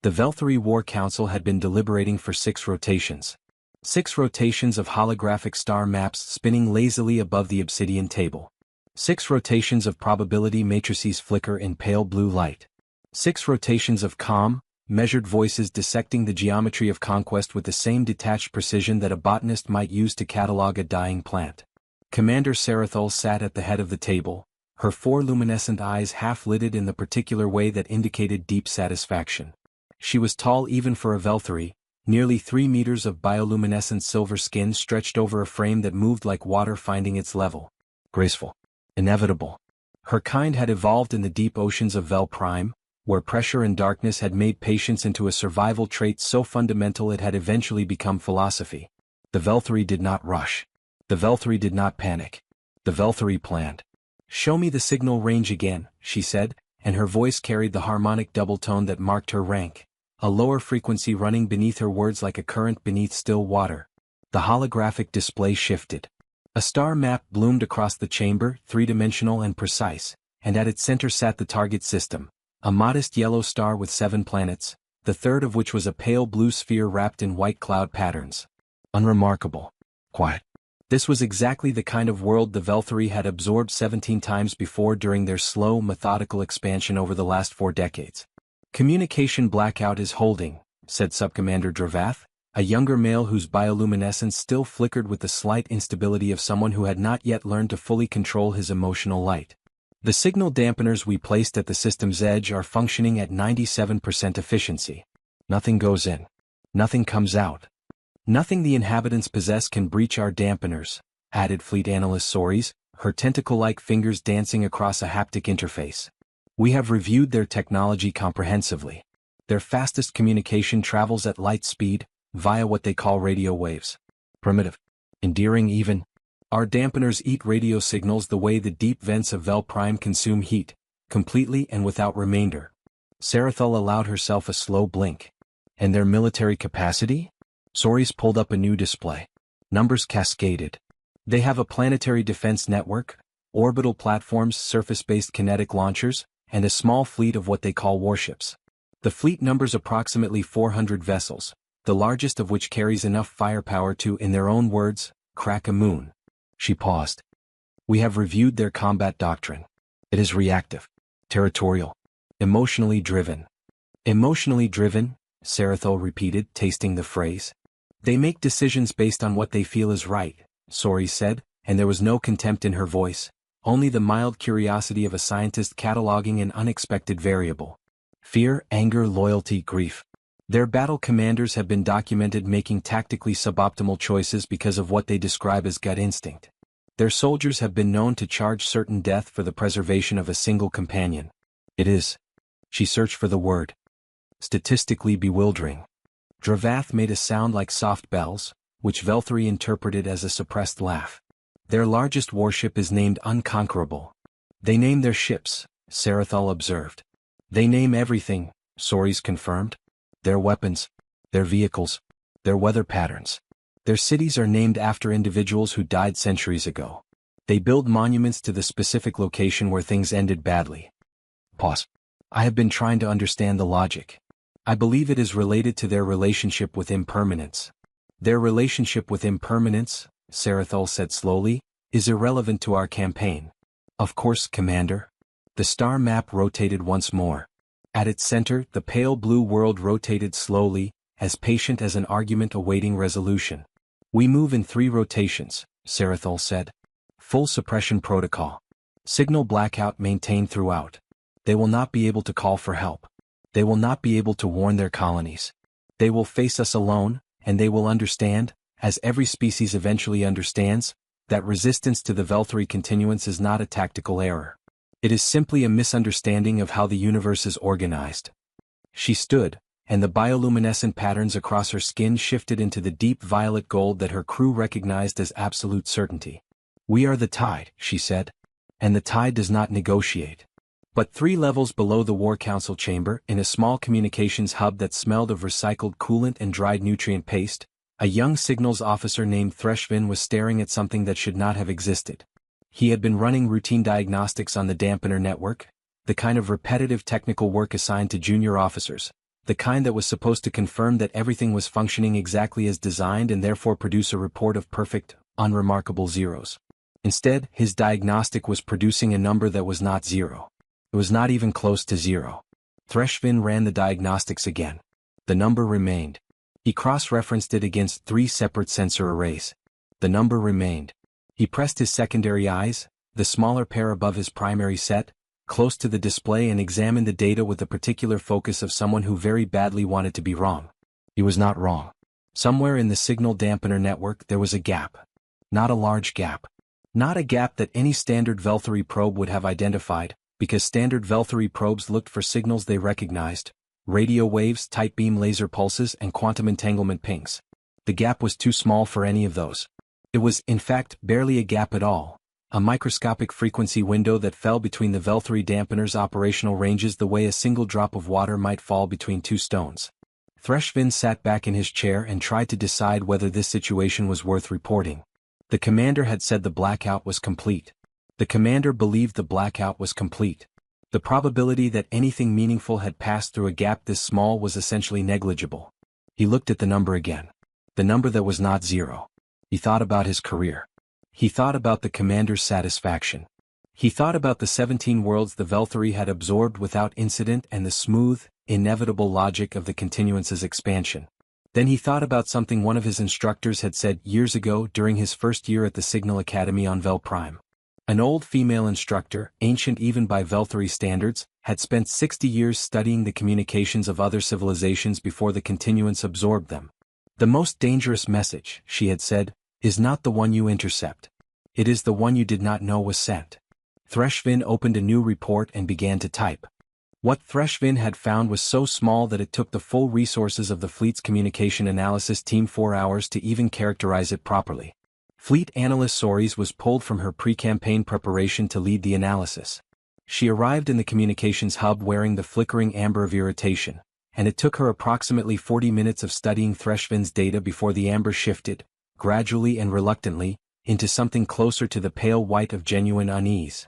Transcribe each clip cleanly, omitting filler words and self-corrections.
The Velthari War Council had been deliberating for 6 rotations. 6 rotations of holographic star maps spinning lazily above the obsidian table. 6 rotations of probability matrices flicker in pale blue light. 6 rotations of calm, measured voices dissecting the geometry of conquest with the same detached precision that a botanist might use to catalog a dying plant. Commander Sarathol sat at the head of the table, her 4 luminescent eyes half-lidded in the particular way that indicated deep satisfaction. She was tall even for a Velthari, nearly 3 meters of bioluminescent silver skin stretched over a frame that moved like water finding its level. Graceful. Inevitable. Her kind had evolved in the deep oceans of Vel Prime, where pressure and darkness had made patience into a survival trait so fundamental it had eventually become philosophy. The Velthari did not rush. The Velthari did not panic. The Velthari planned. "Show me the signal range again," she said, and her voice carried the harmonic double tone that marked her rank, a lower frequency running beneath her words like a current beneath still water. The holographic display shifted. A star map bloomed across the chamber, 3-dimensional and precise, and at its center sat the target system, a modest yellow star with 7 planets, the third of which was a pale blue sphere wrapped in white cloud patterns. Unremarkable. Quiet. This was exactly the kind of world the Velthari had absorbed 17 times before during their slow, methodical expansion over the last 4 decades. "Communication blackout is holding," said Subcommander Dravath, a younger male whose bioluminescence still flickered with the slight instability of someone who had not yet learned to fully control his emotional light. "The signal dampeners we placed at the system's edge are functioning at 97% efficiency. Nothing goes in. Nothing comes out. Nothing the inhabitants possess can breach our dampeners," added Fleet Analyst Soris, her tentacle-like fingers dancing across a haptic interface. "We have reviewed their technology comprehensively. Their fastest communication travels at light speed, via what they call radio waves. Primitive. Endearing even. Our dampeners eat radio signals the way the deep vents of Vel Prime consume heat, completely and without remainder." Sarathol allowed herself a slow blink. "And their military capacity?" Soris pulled up a new display. Numbers cascaded. "They have a planetary defense network, orbital platforms, surface-based kinetic launchers, and a small fleet of what they call warships. The fleet numbers approximately 400 vessels, the largest of which carries enough firepower to, in their own words, crack a moon." She paused. "We have reviewed their combat doctrine. It is reactive, territorial, emotionally driven." "Emotionally driven," Sarathol repeated, tasting the phrase. "They make decisions based on what they feel is right," Soris said, and there was no contempt in her voice, only the mild curiosity of a scientist cataloging an unexpected variable. "Fear, anger, loyalty, grief. Their battle commanders have been documented making tactically suboptimal choices because of what they describe as gut instinct. Their soldiers have been known to charge certain death for the preservation of a single companion. It is," she searched for the word, "statistically bewildering." Dravath made a sound like soft bells, which Velthari interpreted as a suppressed laugh. "Their largest warship is named Unconquerable." "They name their ships," Sarathol observed. "They name everything," Soris confirmed. "Their weapons, their vehicles, their weather patterns. Their cities are named after individuals who died centuries ago. They build monuments to the specific location where things ended badly." Pause. "I have been trying to understand the logic. I believe it is related to their relationship with impermanence." "Their relationship with impermanence," Sarathol said slowly, "is irrelevant to our campaign." "Of course, Commander." The star map rotated once more. At its center, the pale blue world rotated slowly, as patient as an argument awaiting resolution. "We move in 3 rotations," Sarathol said. "Full suppression protocol. Signal blackout maintained throughout. They will not be able to call for help. They will not be able to warn their colonies. They will face us alone, and they will understand, as every species eventually understands, that resistance to the Velthari continuance is not a tactical error. It is simply a misunderstanding of how the universe is organized." She stood, and the bioluminescent patterns across her skin shifted into the deep violet gold that her crew recognized as absolute certainty. "We are the tide," she said. "And the tide does not negotiate." But 3 levels below the War Council chamber, in a small communications hub that smelled of recycled coolant and dried nutrient paste, a young signals officer named Threshvin was staring at something that should not have existed. He had been running routine diagnostics on the dampener network, the kind of repetitive technical work assigned to junior officers, The kind that was supposed to confirm that everything was functioning exactly as designed and therefore produce a report of perfect, unremarkable zeros. Instead, his diagnostic was producing a number that was not zero. It was not even close to zero. Threshvin ran the diagnostics again. The number remained. He cross-referenced it against 3 separate sensor arrays. The number remained. He pressed his secondary eyes, the smaller pair above his primary set, close to the display and examined the data with the particular focus of someone who very badly wanted to be wrong. He was not wrong. Somewhere in the signal dampener network there was a gap. Not a large gap. Not a gap that any standard Velthory probe would have identified, because standard Velthory probes looked for signals they recognized: radio waves, tight beam laser pulses, and quantum entanglement pings. The gap was too small for any of those. It was, in fact, barely a gap at all, a microscopic frequency window that fell between the Velthory dampener's operational ranges the way a single drop of water might fall between 2 stones. Threshvin sat back in his chair and tried to decide whether this situation was worth reporting. The commander had said the blackout was complete. The commander believed the blackout was complete. The probability that anything meaningful had passed through a gap this small was essentially negligible. He looked at the number again. The number that was not zero. He thought about his career. He thought about the commander's satisfaction. He thought about the 17 worlds the Velthory had absorbed without incident and the smooth, inevitable logic of the continuance's expansion. Then he thought about something one of his instructors had said years ago during his first year at the Signal Academy on Vel Prime. An old female instructor, ancient even by Velthory standards, had spent 60 years studying the communications of other civilizations before the continuance absorbed them. The most dangerous message, she had said, is not the one you intercept. It is the one you did not know was sent. Threshvin opened a new report and began to type. What Threshvin had found was so small that it took the full resources of the fleet's communication analysis team 4 hours to even characterize it properly. Fleet analyst Soris was pulled from her pre-campaign preparation to lead the analysis. She arrived in the communications hub wearing the flickering amber of irritation, and it took her approximately 40 minutes of studying Threshvin's data before the amber shifted, gradually and reluctantly, into something closer to the pale white of genuine unease.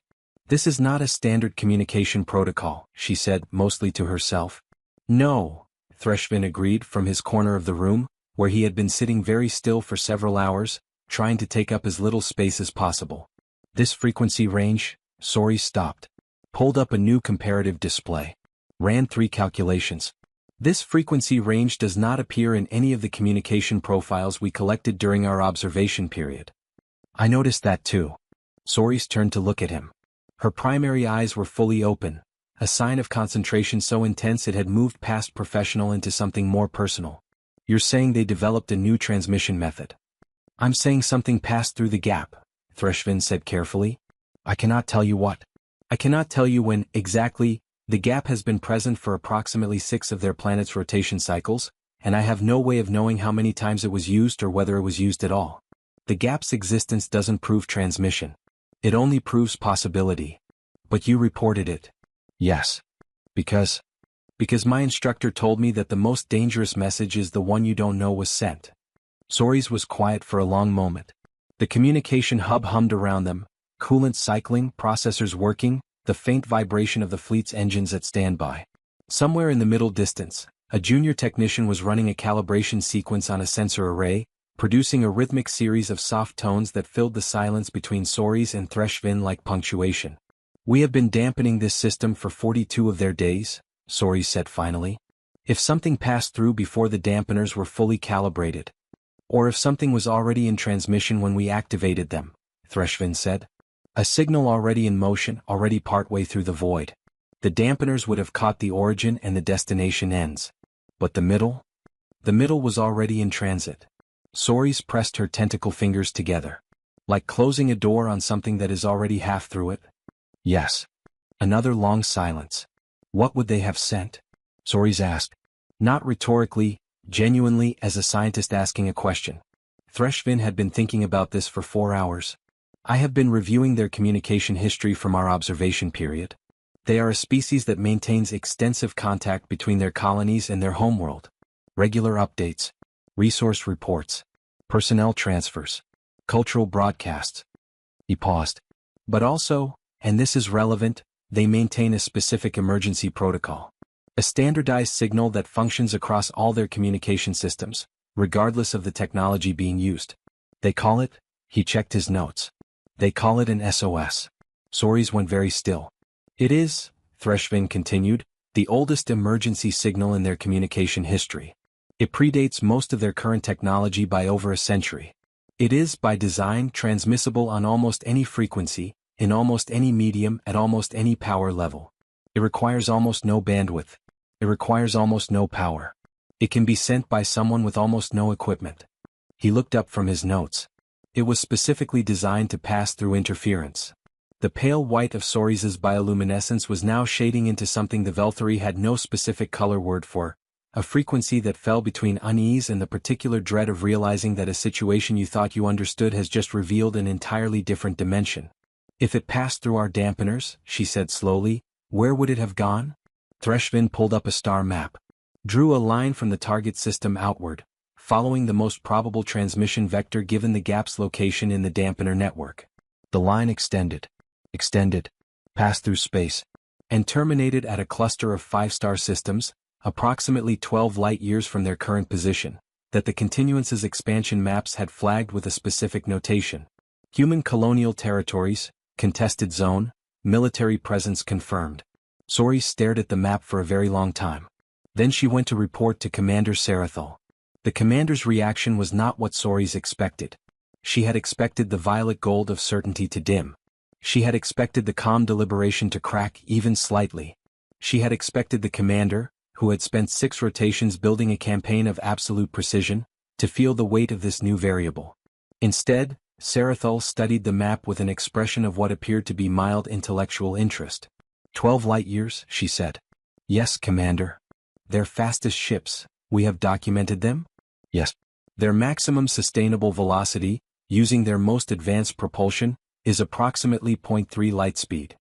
This is not a standard communication protocol, she said, mostly to herself. No, Threshvin agreed from his corner of the room, where he had been sitting very still for several hours, trying to take up as little space as possible. This frequency range, Soris stopped. Pulled up a new comparative display. Ran 3 calculations. This frequency range does not appear in any of the communication profiles we collected during our observation period. I noticed that too. Soris turned to look at him. Her primary eyes were fully open, a sign of concentration so intense it had moved past professional into something more personal. You're saying they developed a new transmission method? I'm saying something passed through the gap, Threshvin said carefully. I cannot tell you what. I cannot tell you when, exactly. The gap has been present for approximately 6 of their planet's rotation cycles, and I have no way of knowing how many times it was used or whether it was used at all. The gap's existence doesn't prove transmission. It only proves possibility. But you reported it. Yes. Because my instructor told me that the most dangerous message is the one you don't know was sent. Soris was quiet for a long moment. The communication hub hummed around them, coolant cycling, processors working, the faint vibration of the fleet's engines at standby. Somewhere in the middle distance, a junior technician was running a calibration sequence on a sensor array, producing a rhythmic series of soft tones that filled the silence between Soris and Threshvin like punctuation. We have been dampening this system for 42 of their days, Soris said finally. If something passed through before the dampeners were fully calibrated, or if something was already in transmission when we activated them, Threshvin said. A signal already in motion, already partway through the void. The dampeners would have caught the origin and the destination ends. But the middle? The middle was already in transit. Soris pressed her tentacle fingers together. Like closing a door on something that is already half through it? Yes. Another long silence. What would they have sent? Soris asked. Not rhetorically, genuinely as a scientist asking a question. Threshvin had been thinking about this for 4 hours. I have been reviewing their communication history from our observation period. They are a species that maintains extensive contact between their colonies and their homeworld. Regular updates, resource reports, personnel transfers, cultural broadcasts. He paused. But also, and this is relevant, they maintain a specific emergency protocol. A standardized signal that functions across all their communication systems, regardless of the technology being used. They call it, he checked his notes. They call it an SOS. Soris went very still. It is, Threshvin continued, the oldest emergency signal in their communication history. It predates most of their current technology by over a century. It is, by design, transmissible on almost any frequency, in almost any medium, at almost any power level. It requires almost no bandwidth. It requires almost no power. It can be sent by someone with almost no equipment. He looked up from his notes. It was specifically designed to pass through interference. The pale white of Soris's bioluminescence was now shading into something the Velthari had no specific color word for, a frequency that fell between unease and the particular dread of realizing that a situation you thought you understood has just revealed an entirely different dimension. If it passed through our dampeners, she said slowly, where would it have gone? Threshvin pulled up a star map. Drew a line from the target system outward, following the most probable transmission vector given the gap's location in the dampener network. The line extended, passed through space, and terminated at a cluster of 5-star systems, approximately 12 light-years from their current position, that the continuance's expansion maps had flagged with a specific notation. Human colonial territories, contested zone, military presence confirmed. Soris stared at the map for a very long time. Then she went to report to Commander Sarathol. The commander's reaction was not what Soris expected. She had expected the violet gold of certainty to dim. She had expected the calm deliberation to crack even slightly. She had expected the commander, who had spent 6 rotations building a campaign of absolute precision, to feel the weight of this new variable. Instead, Sarathol studied the map with an expression of what appeared to be mild intellectual interest. 12 light-years, she said. Yes, Commander. Their fastest ships, we have documented them? Yes. Their maximum sustainable velocity, using their most advanced propulsion, is approximately 0.3 light speed.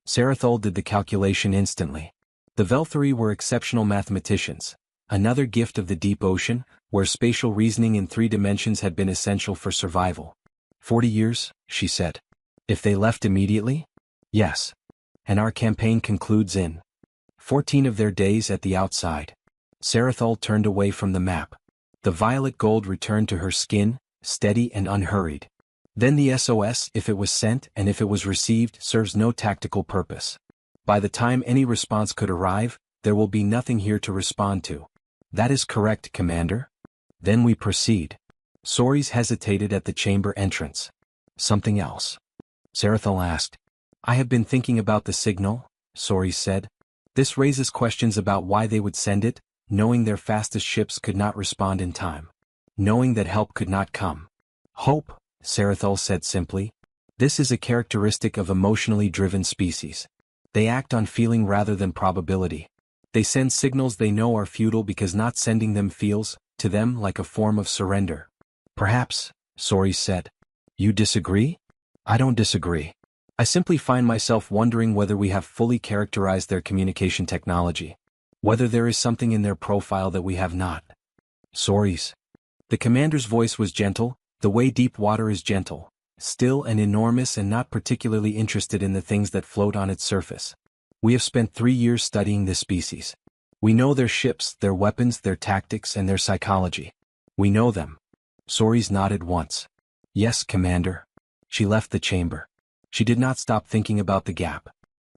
Sarathol did the calculation instantly. The Velthari were exceptional mathematicians, another gift of the deep ocean, where spatial reasoning in 3 dimensions had been essential for survival. 40 years, she said. If they left immediately? Yes. And our campaign concludes in 14 of their days at the outside. Sarathol turned away from the map. The violet gold returned to her skin, steady and unhurried. Then the SOS, if it was sent and if it was received, serves no tactical purpose. By the time any response could arrive, there will be nothing here to respond to. That is correct, Commander. Then we proceed. Soris hesitated at the chamber entrance. Something else? Sarathol asked. I have been thinking about the signal, Soris said. This raises questions about why they would send it, knowing their fastest ships could not respond in time. Knowing that help could not come. Hope, Sarathol said simply. This is a characteristic of emotionally driven species. They act on feeling rather than probability. They send signals they know are futile because not sending them feels, to them, like a form of surrender. Perhaps, Soris said. You disagree? I don't disagree. I simply find myself wondering whether we have fully characterized their communication technology. Whether there is something in their profile that we have not. Soris. The commander's voice was gentle, the way deep water is gentle, still and enormous and not particularly interested in the things that float on its surface. We have spent 3 years studying this species. We know their ships, their weapons, their tactics, and their psychology. We know them. Soris nodded once. Yes, Commander. She left the chamber. She did not stop thinking about the gap.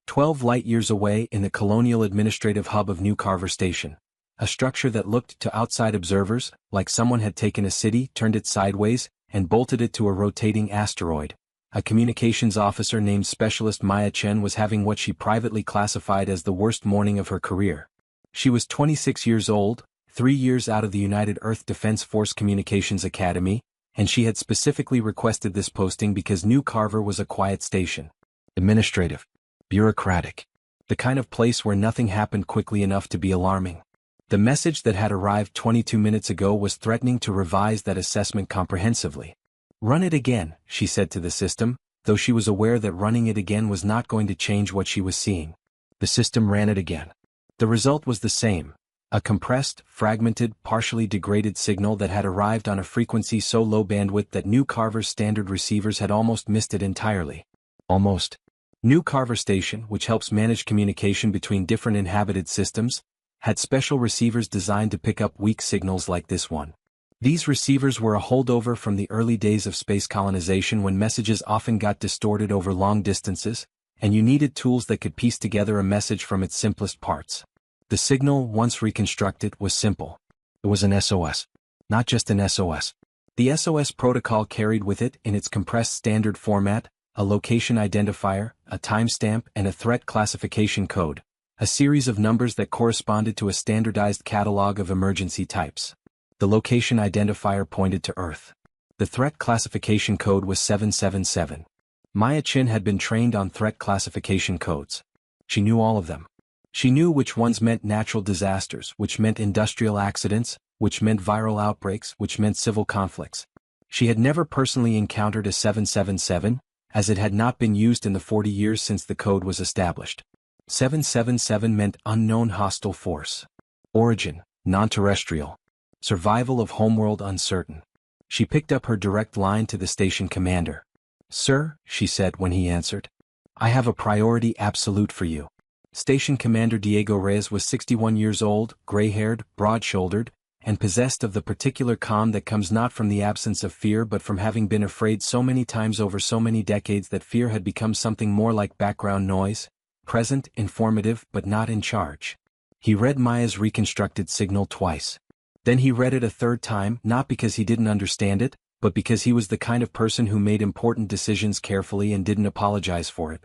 12 light-years away in the colonial administrative hub of New Carver Station, a structure that looked to outside observers like someone had taken a city, turned it sideways, and bolted it to a rotating asteroid. A communications officer named Specialist Maya Chen was having what she privately classified as the worst morning of her career. She was 26 years old, 3 years out of the United Earth Defense Force Communications Academy, and she had specifically requested this posting because New Carver was a quiet station. Administrative. Bureaucratic. The kind of place where nothing happened quickly enough to be alarming. The message that had arrived 22 minutes ago was threatening to revise that assessment comprehensively. Run it again, she said to the system, though she was aware that running it again was not going to change what she was seeing. The system ran it again. The result was the same. A compressed, fragmented, partially degraded signal that had arrived on a frequency so low bandwidth that New Carver's standard receivers had almost missed it entirely. Almost. New Carver Station, which helps manage communication between different inhabited systems, had special receivers designed to pick up weak signals like this one. These receivers were a holdover from the early days of space colonization when messages often got distorted over long distances, and you needed tools that could piece together a message from its simplest parts. The signal, once reconstructed, was simple. It was an SOS. Not just an SOS. The SOS protocol carried with it, in its compressed standard format, a location identifier, a timestamp, and a threat classification code, a series of numbers that corresponded to a standardized catalog of emergency types. The location identifier pointed to Earth. The threat classification code was 777. Maya Chin had been trained on threat classification codes. She knew all of them. She knew which ones meant natural disasters, which meant industrial accidents, which meant viral outbreaks, which meant civil conflicts. She had never personally encountered a 777, as it had not been used in the 40 years since the code was established. 777 meant unknown hostile force. Origin, non-terrestrial. Survival of homeworld uncertain. She picked up her direct line to the station commander. "Sir," she said when he answered, "I have a priority absolute for you." Station Commander Diego Reyes was 61 years old, gray-haired, broad-shouldered, and possessed of the particular calm that comes not from the absence of fear but from having been afraid so many times over so many decades that fear had become something more like background noise, present, informative, but not in charge. He read Maya's reconstructed signal twice. Then he read it a third time, not because he didn't understand it, but because he was the kind of person who made important decisions carefully and didn't apologize for it.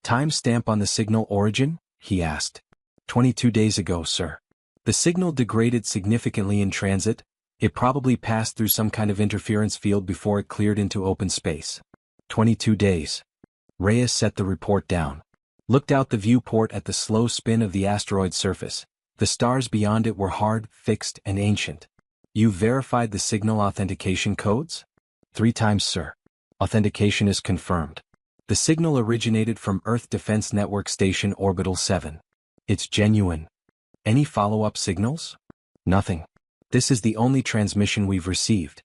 "Time stamp on the signal origin?" he asked. 22 days ago, sir. The signal degraded significantly in transit. It probably passed through some kind of interference field before it cleared into open space. 22 days. Reyes set the report down. Looked out the viewport at the slow spin of the asteroid's surface. The stars beyond it were hard, fixed, and ancient. "You verified the signal authentication codes?" 3 times, sir. Authentication is confirmed. The signal originated from Earth Defense Network Station Orbital 7. It's genuine. Any follow-up signals? Nothing. This is the only transmission we've received.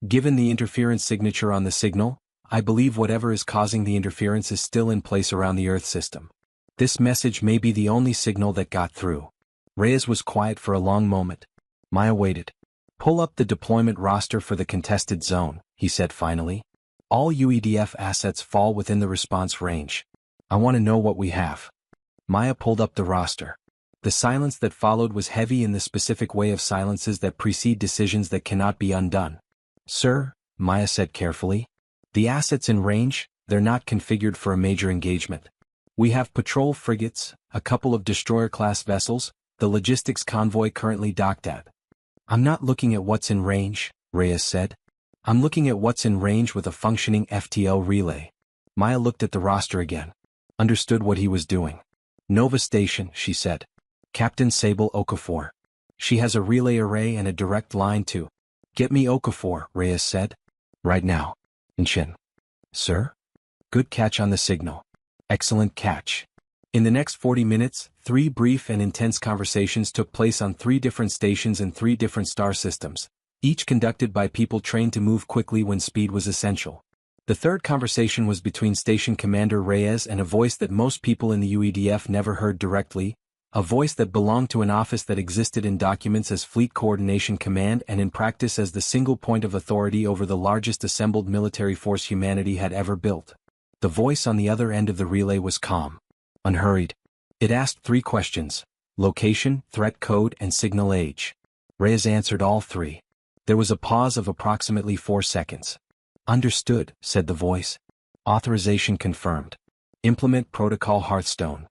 Given the interference signature on the signal, I believe whatever is causing the interference is still in place around the Earth system. This message may be the only signal that got through. Reyes was quiet for a long moment. Maya waited. "Pull up the deployment roster for the contested zone," he said finally. "All UEDF assets fall within the response range. I want to know what we have." Maya pulled up the roster. The silence that followed was heavy in the specific way of silences that precede decisions that cannot be undone. "Sir," Maya said carefully, "the assets in range, they're not configured for a major engagement. We have patrol frigates, a couple of destroyer-class vessels, the logistics convoy currently docked at." "I'm not looking at what's in range," Reyes said. "I'm looking at what's in range with a functioning FTL relay." Maya looked at the roster again. Understood what he was doing. "Nova Station," she said. "Captain Sable Okafor. She has a relay array and a direct line to—" "Get me Okafor," Reyes said. "Right now." "Inchin." "Sir?" "Good catch on the signal." "Excellent catch." In the next 40 minutes, 3 brief and intense conversations took place on 3 different stations in 3 different star systems, each conducted by people trained to move quickly when speed was essential. The third conversation was between Station Commander Reyes and a voice that most people in the UEDF never heard directly, a voice that belonged to an office that existed in documents as Fleet Coordination Command and in practice as the single point of authority over the largest assembled military force humanity had ever built. The voice on the other end of the relay was calm, unhurried. It asked 3 questions: location, threat code, and signal age. Reyes answered all 3. There was a pause of approximately 4 seconds. "Understood," said the voice. "Authorization confirmed. Implement Protocol Hearthstone."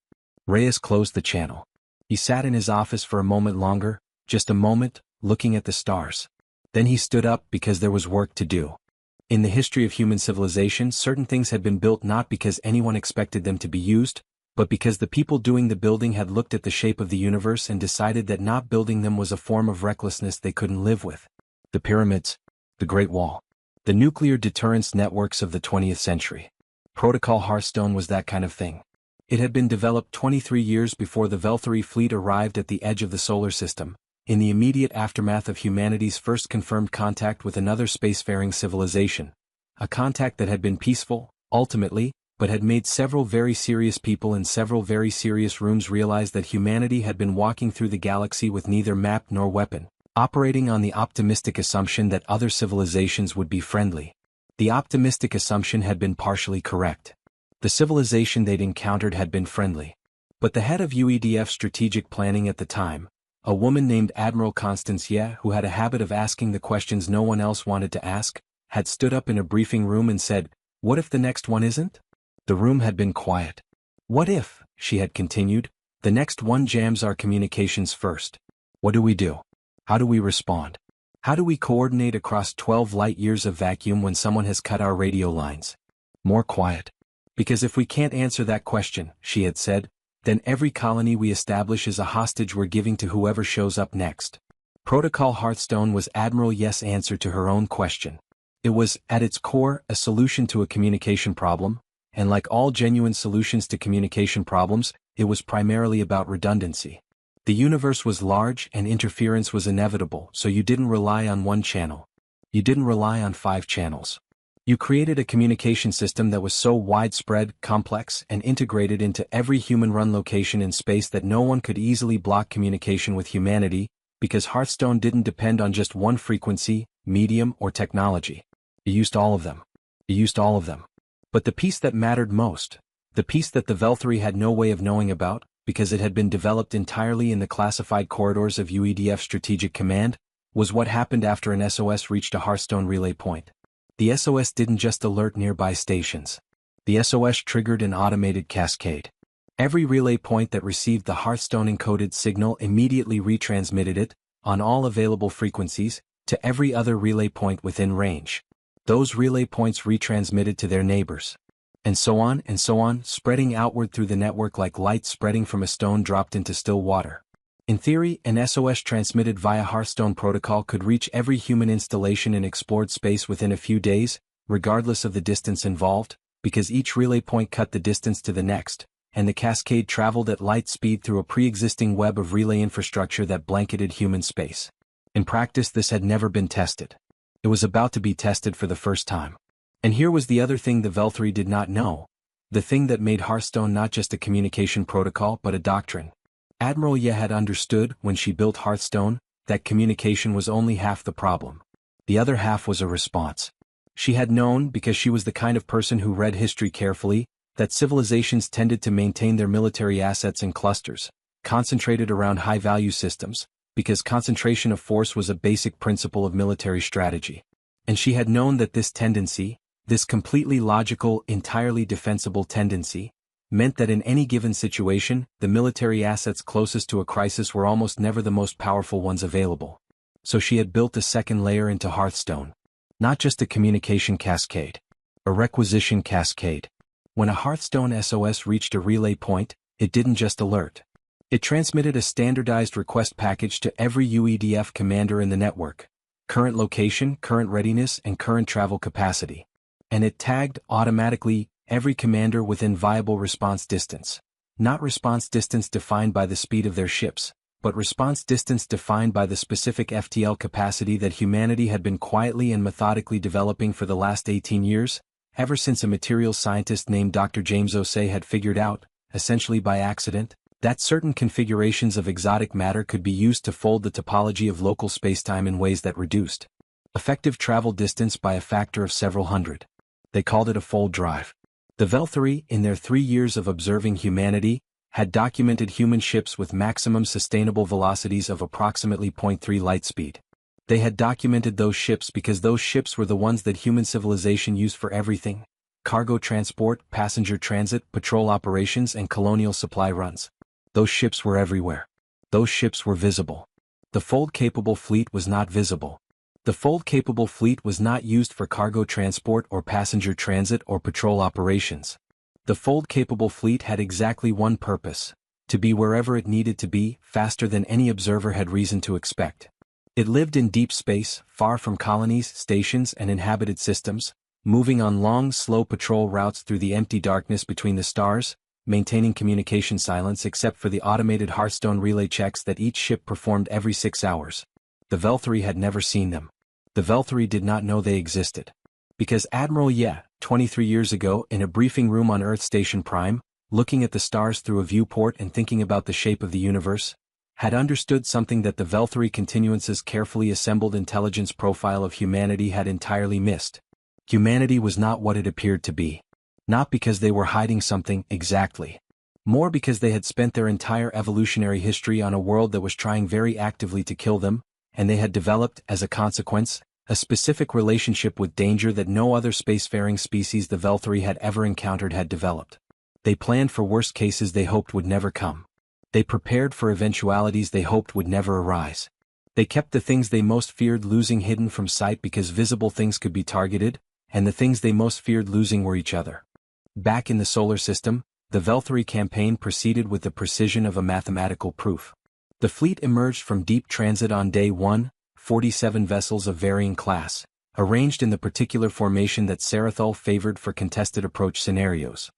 Reyes closed the channel. He sat in his office for a moment longer, just a moment, looking at the stars. Then he stood up because there was work to do. In the history of human civilization, certain things had been built not because anyone expected them to be used, but because the people doing the building had looked at the shape of the universe and decided that not building them was a form of recklessness they couldn't live with. The pyramids, the Great Wall, the nuclear deterrence networks of the 20th century. Protocol Hearthstone was that kind of thing. It had been developed 23 years before the Velthari fleet arrived at the edge of the solar system, in the immediate aftermath of humanity's first confirmed contact with another spacefaring civilization, a contact that had been peaceful, ultimately, but had made several very serious people in several very serious rooms realize that humanity had been walking through the galaxy with neither map nor weapon, operating on the optimistic assumption that other civilizations would be friendly. The optimistic assumption had been partially correct. The civilization they'd encountered had been friendly. But the head of UEDF strategic planning at the time, a woman named Admiral Constance Ye, who had a habit of asking the questions no one else wanted to ask, had stood up in a briefing room and said, "What if the next one isn't?" The room had been quiet. "What if," she had continued, "the next one jams our communications first? What do we do? How do we respond? How do we coordinate across 12 light-years of vacuum when someone has cut our radio lines?" More quiet. "Because if we can't answer that question," she had said, "then every colony we establish is a hostage we're giving to whoever shows up next." Protocol Hearthstone was Admiral Yes' answer to her own question. It was, at its core, a solution to a communication problem, and like all genuine solutions to communication problems, it was primarily about redundancy. The universe was large and interference was inevitable, so you didn't rely on one channel. You didn't rely on 5 channels. You created a communication system that was so widespread, complex, and integrated into every human-run location in space that no one could easily block communication with humanity, because Hearthstone didn't depend on just one frequency, medium, or technology. It used all of them. It used all of them. But the piece that mattered most, the piece that the Velthari had no way of knowing about, because it had been developed entirely in the classified corridors of UEDF Strategic Command, was what happened after an SOS reached a Hearthstone relay point. The SOS didn't just alert nearby stations. The SOS triggered an automated cascade. Every relay point that received the Hearthstone-encoded signal immediately retransmitted it, on all available frequencies, to every other relay point within range. Those relay points retransmitted to their neighbors. And so on, spreading outward through the network like light spreading from a stone dropped into still water. In theory, an SOS transmitted via Hearthstone protocol could reach every human installation in explored space within a few days, regardless of the distance involved, because each relay point cut the distance to the next, and the cascade traveled at light speed through a pre-existing web of relay infrastructure that blanketed human space. In practice, this had never been tested. It was about to be tested for the first time. And here was the other thing the Velthari did not know, the thing that made Hearthstone not just a communication protocol but a doctrine. Admiral Ye had understood, when she built Hearthstone, that communication was only half the problem. The other half was a response. She had known, because she was the kind of person who read history carefully, that civilizations tended to maintain their military assets in clusters, concentrated around high-value systems, because concentration of force was a basic principle of military strategy. And she had known that this tendency, this completely logical, entirely defensible tendency, meant that in any given situation, the military assets closest to a crisis were almost never the most powerful ones available. So she had built a second layer into Hearthstone. Not just a communication cascade. A requisition cascade. When a Hearthstone SOS reached a relay point, it didn't just alert. It transmitted a standardized request package to every UEDF commander in the network. Current location, current readiness, and current travel capacity. And it tagged, automatically, every commander within viable response distance. Not response distance defined by the speed of their ships, but response distance defined by the specific FTL capacity that humanity had been quietly and methodically developing for the last 18 years, ever since a materials scientist named Dr. James Osei had figured out, essentially by accident, that certain configurations of exotic matter could be used to fold the topology of local spacetime in ways that reduced effective travel distance by a factor of several hundred. They called it a fold drive. The Velthari, in their 3 years of observing humanity, had documented human ships with maximum sustainable velocities of approximately 0.3 light speed. They had documented those ships because those ships were the ones that human civilization used for everything: cargo transport, passenger transit, patrol operations, and colonial supply runs. Those ships were everywhere. Those ships were visible. The fold-capable fleet was not visible. The fold-capable fleet was not used for cargo transport or passenger transit or patrol operations. The fold-capable fleet had exactly one purpose: to be wherever it needed to be, faster than any observer had reason to expect. It lived in deep space, far from colonies, stations, and inhabited systems, moving on long, slow patrol routes through the empty darkness between the stars, maintaining communication silence except for the automated Hearthstone relay checks that each ship performed every 6 hours. The Velthari had never seen them. The Velthari did not know they existed. Because Admiral Ye, 23 years ago in a briefing room on Earth Station Prime, looking at the stars through a viewport and thinking about the shape of the universe, had understood something that the Velthari Continuance's carefully assembled intelligence profile of humanity had entirely missed. Humanity was not what it appeared to be. Not because they were hiding something exactly. More because they had spent their entire evolutionary history on a world that was trying very actively to kill them, and they had developed, as a consequence, a specific relationship with danger that no other spacefaring species the Velthari had ever encountered had developed. They planned for worst cases they hoped would never come. They prepared for eventualities they hoped would never arise. They kept the things they most feared losing hidden from sight because visible things could be targeted, and the things they most feared losing were each other. Back in the solar system, the Velthari campaign proceeded with the precision of a mathematical proof. The fleet emerged from deep transit on day 1, 47 vessels of varying class, arranged in the particular formation that Sarathol favored for contested approach scenarios.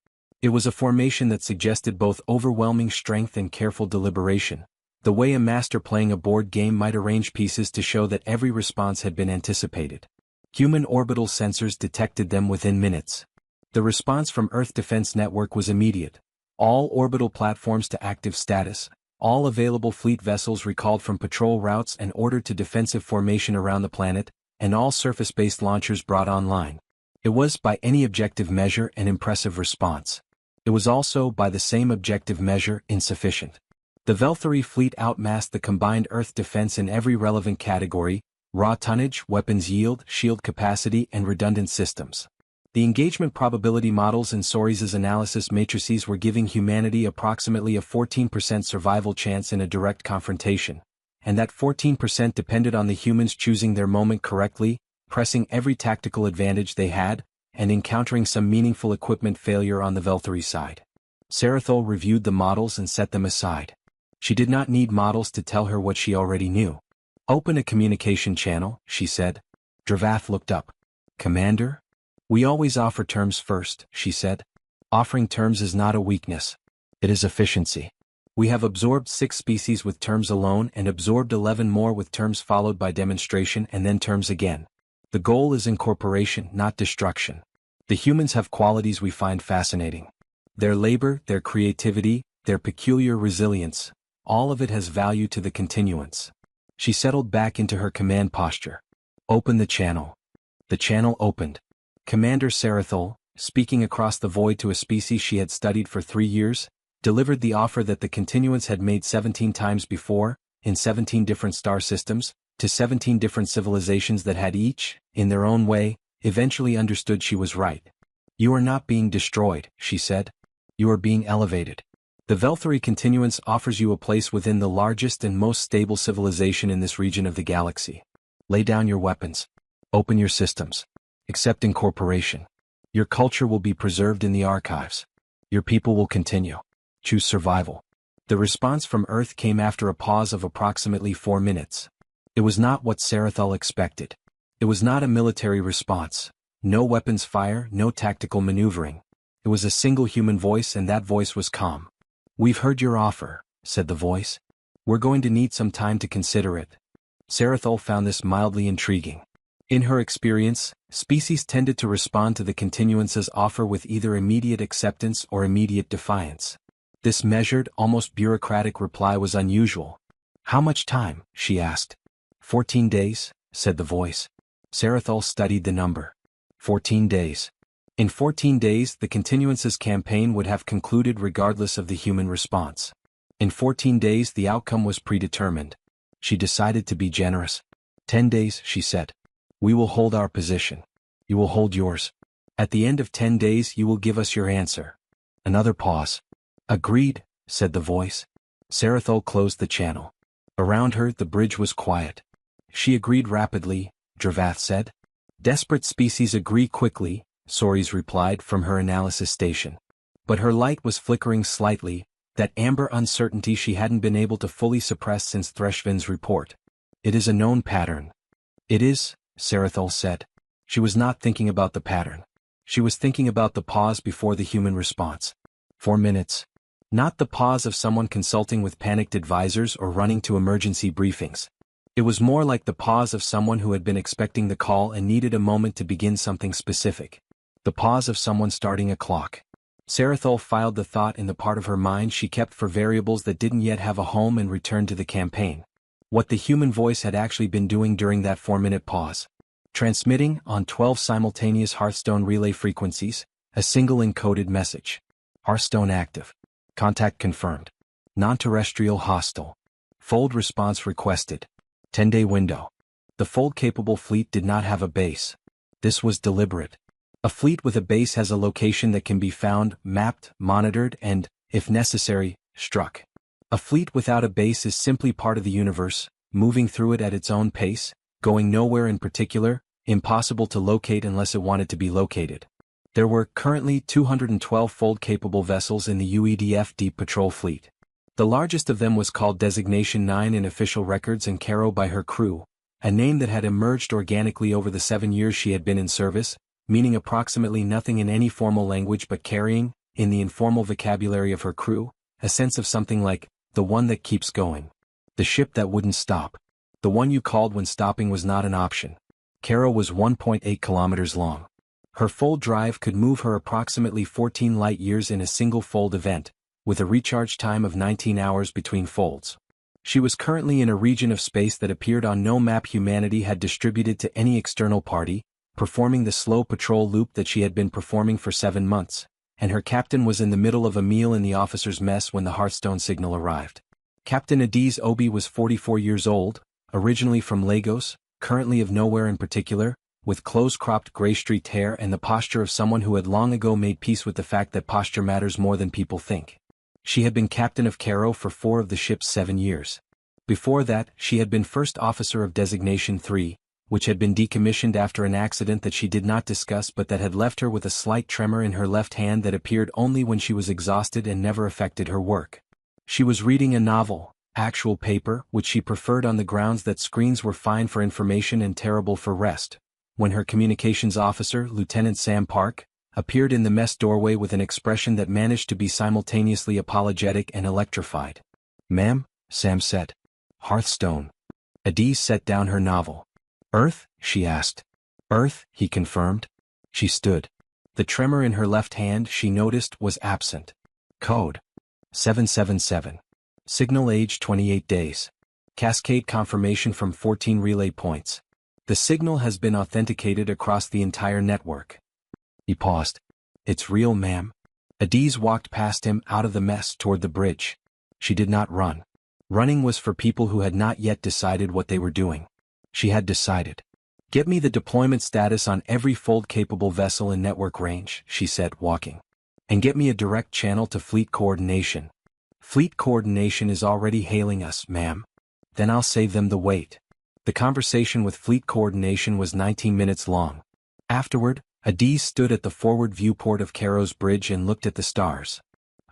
It was a formation that suggested both overwhelming strength and careful deliberation, the way a master playing a board game might arrange pieces to show that every response had been anticipated. Human orbital sensors detected them within minutes. The response from Earth Defense Network was immediate. All orbital platforms to active status, all available fleet vessels recalled from patrol routes and ordered to defensive formation around the planet, and all surface-based launchers brought online. It was, by any objective measure, an impressive response. It was also, by the same objective measure, insufficient. The Velthari fleet outmassed the combined Earth defense in every relevant category: raw tonnage, weapons yield, shield capacity, and redundant systems. The engagement probability models in Sores's analysis matrices were giving humanity approximately a 14% survival chance in a direct confrontation, and that 14% depended on the humans choosing their moment correctly, pressing every tactical advantage they had, and encountering some meaningful equipment failure on the Velthari side. Sarathol reviewed the models and set them aside. She did not need models to tell her what she already knew. "Open a communication channel," she said. Dravath looked up. "Commander? We always offer terms first," she said. "Offering terms is not a weakness. It is efficiency. We have absorbed 6 species with terms alone and absorbed 11 more with terms followed by demonstration and then terms again. The goal is incorporation, not destruction. The humans have qualities we find fascinating. Their labor, their creativity, their peculiar resilience, all of it has value to the continuance." She settled back into her command posture. "Open the channel." The channel opened. Commander Sarathol, speaking across the void to a species she had studied for 3 years, delivered the offer that the continuance had made 17 times before, in 17 different star systems, to 17 different civilizations that had each, in their own way, eventually understood she was right. "You are not being destroyed," she said. "You are being elevated. The Velthari Continuance offers you a place within the largest and most stable civilization in this region of the galaxy. Lay down your weapons. Open your systems. Accept incorporation. Your culture will be preserved in the archives. Your people will continue. Choose survival." The response from Earth came after a pause of approximately 4 minutes. It was not what Sarathol expected. It was not a military response. No weapons fire, no tactical maneuvering. It was a single human voice, and that voice was calm. "We've heard your offer," said the voice. "We're going to need some time to consider it." Sarathol found this mildly intriguing. In her experience, species tended to respond to the continuance's offer with either immediate acceptance or immediate defiance. This measured, almost bureaucratic reply was unusual. "How much time?" she asked. 14 days, said the voice. Sarathol studied the number. 14 days. In 14 days, the continuance's campaign would have concluded regardless of the human response. In 14 days, the outcome was predetermined. She decided to be generous. 10 days, she said. "We will hold our position. You will hold yours. At the end of 10 days, you will give us your answer." Another pause. "Agreed," said the voice. Sarathol closed the channel. Around her, the bridge was quiet. "She agreed rapidly," Dravath said. "Desperate species agree quickly," Soris replied from her analysis station. But her light was flickering slightly, that amber uncertainty she hadn't been able to fully suppress since Threshvin's report. "It is a known pattern." "It is," Sarathol said. She was not thinking about the pattern. She was thinking about the pause before the human response. 4 minutes. Not the pause of someone consulting with panicked advisors or running to emergency briefings. It was more like the pause of someone who had been expecting the call and needed a moment to begin something specific. The pause of someone starting a clock. Sarathol filed the thought in the part of her mind she kept for variables that didn't yet have a home and returned to the campaign. What the human voice had actually been doing during that 4-minute pause. Transmitting, on 12 simultaneous Hearthstone relay frequencies, a single encoded message. Hearthstone active. Contact confirmed. Non-terrestrial hostile. Fold response requested. 10-day window. The fold-capable fleet did not have a base. This was deliberate. A fleet with a base has a location that can be found, mapped, monitored, and, if necessary, struck. A fleet without a base is simply part of the universe, moving through it at its own pace, going nowhere in particular, impossible to locate unless it wanted to be located. There were currently 212 fold-capable vessels in the UEDF Deep Patrol Fleet. The largest of them was called Designation 9 in official records and Caro by her crew, a name that had emerged organically over the 7 years she had been in service, meaning approximately nothing in any formal language but carrying, in the informal vocabulary of her crew, a sense of something like, the one that keeps going. The ship that wouldn't stop. The one you called when stopping was not an option. Caro was 1.8 kilometers long. Her fold drive could move her approximately 14 light-years in a single fold event, with a recharge time of 19 hours between folds. She was currently in a region of space that appeared on no map humanity had distributed to any external party, performing the slow patrol loop that she had been performing for 7 months, and her captain was in the middle of a meal in the officer's mess when the Hearthstone signal arrived. Captain Adiz Obi was 44 years old, originally from Lagos, currently of nowhere in particular, with close-cropped gray-streaked hair and the posture of someone who had long ago made peace with the fact that posture matters more than people think. She had been captain of Caro for 4 of the ship's 7 years. Before that, she had been first officer of Designation 3, which had been decommissioned after an accident that she did not discuss but that had left her with a slight tremor in her left hand that appeared only when she was exhausted and never affected her work. She was reading a novel, actual paper, which she preferred on the grounds that screens were fine for information and terrible for rest, when her communications officer, Lieutenant Sam Park, appeared in the mess doorway with an expression that managed to be simultaneously apologetic and electrified. "Ma'am," Sam said. "Hearthstone." Adiz set down her novel. "Earth?" she asked. "Earth," he confirmed. She stood. The tremor in her left hand, she noticed, was absent. Code 777. Signal age 28 days. Cascade confirmation from 14 relay points. The signal has been authenticated across the entire network. He paused. "It's real, ma'am." Adiz walked past him out of the mess toward the bridge. She did not run. Running was for people who had not yet decided what they were doing. She had decided. "Get me the deployment status on every fold-capable vessel in network range," she said, walking. "And get me a direct channel to fleet coordination." "Fleet coordination is already hailing us, ma'am." "Then I'll save them the wait." The conversation with fleet coordination was 19 minutes long. Afterward, Adiz stood at the forward viewport of Caro's bridge and looked at the stars.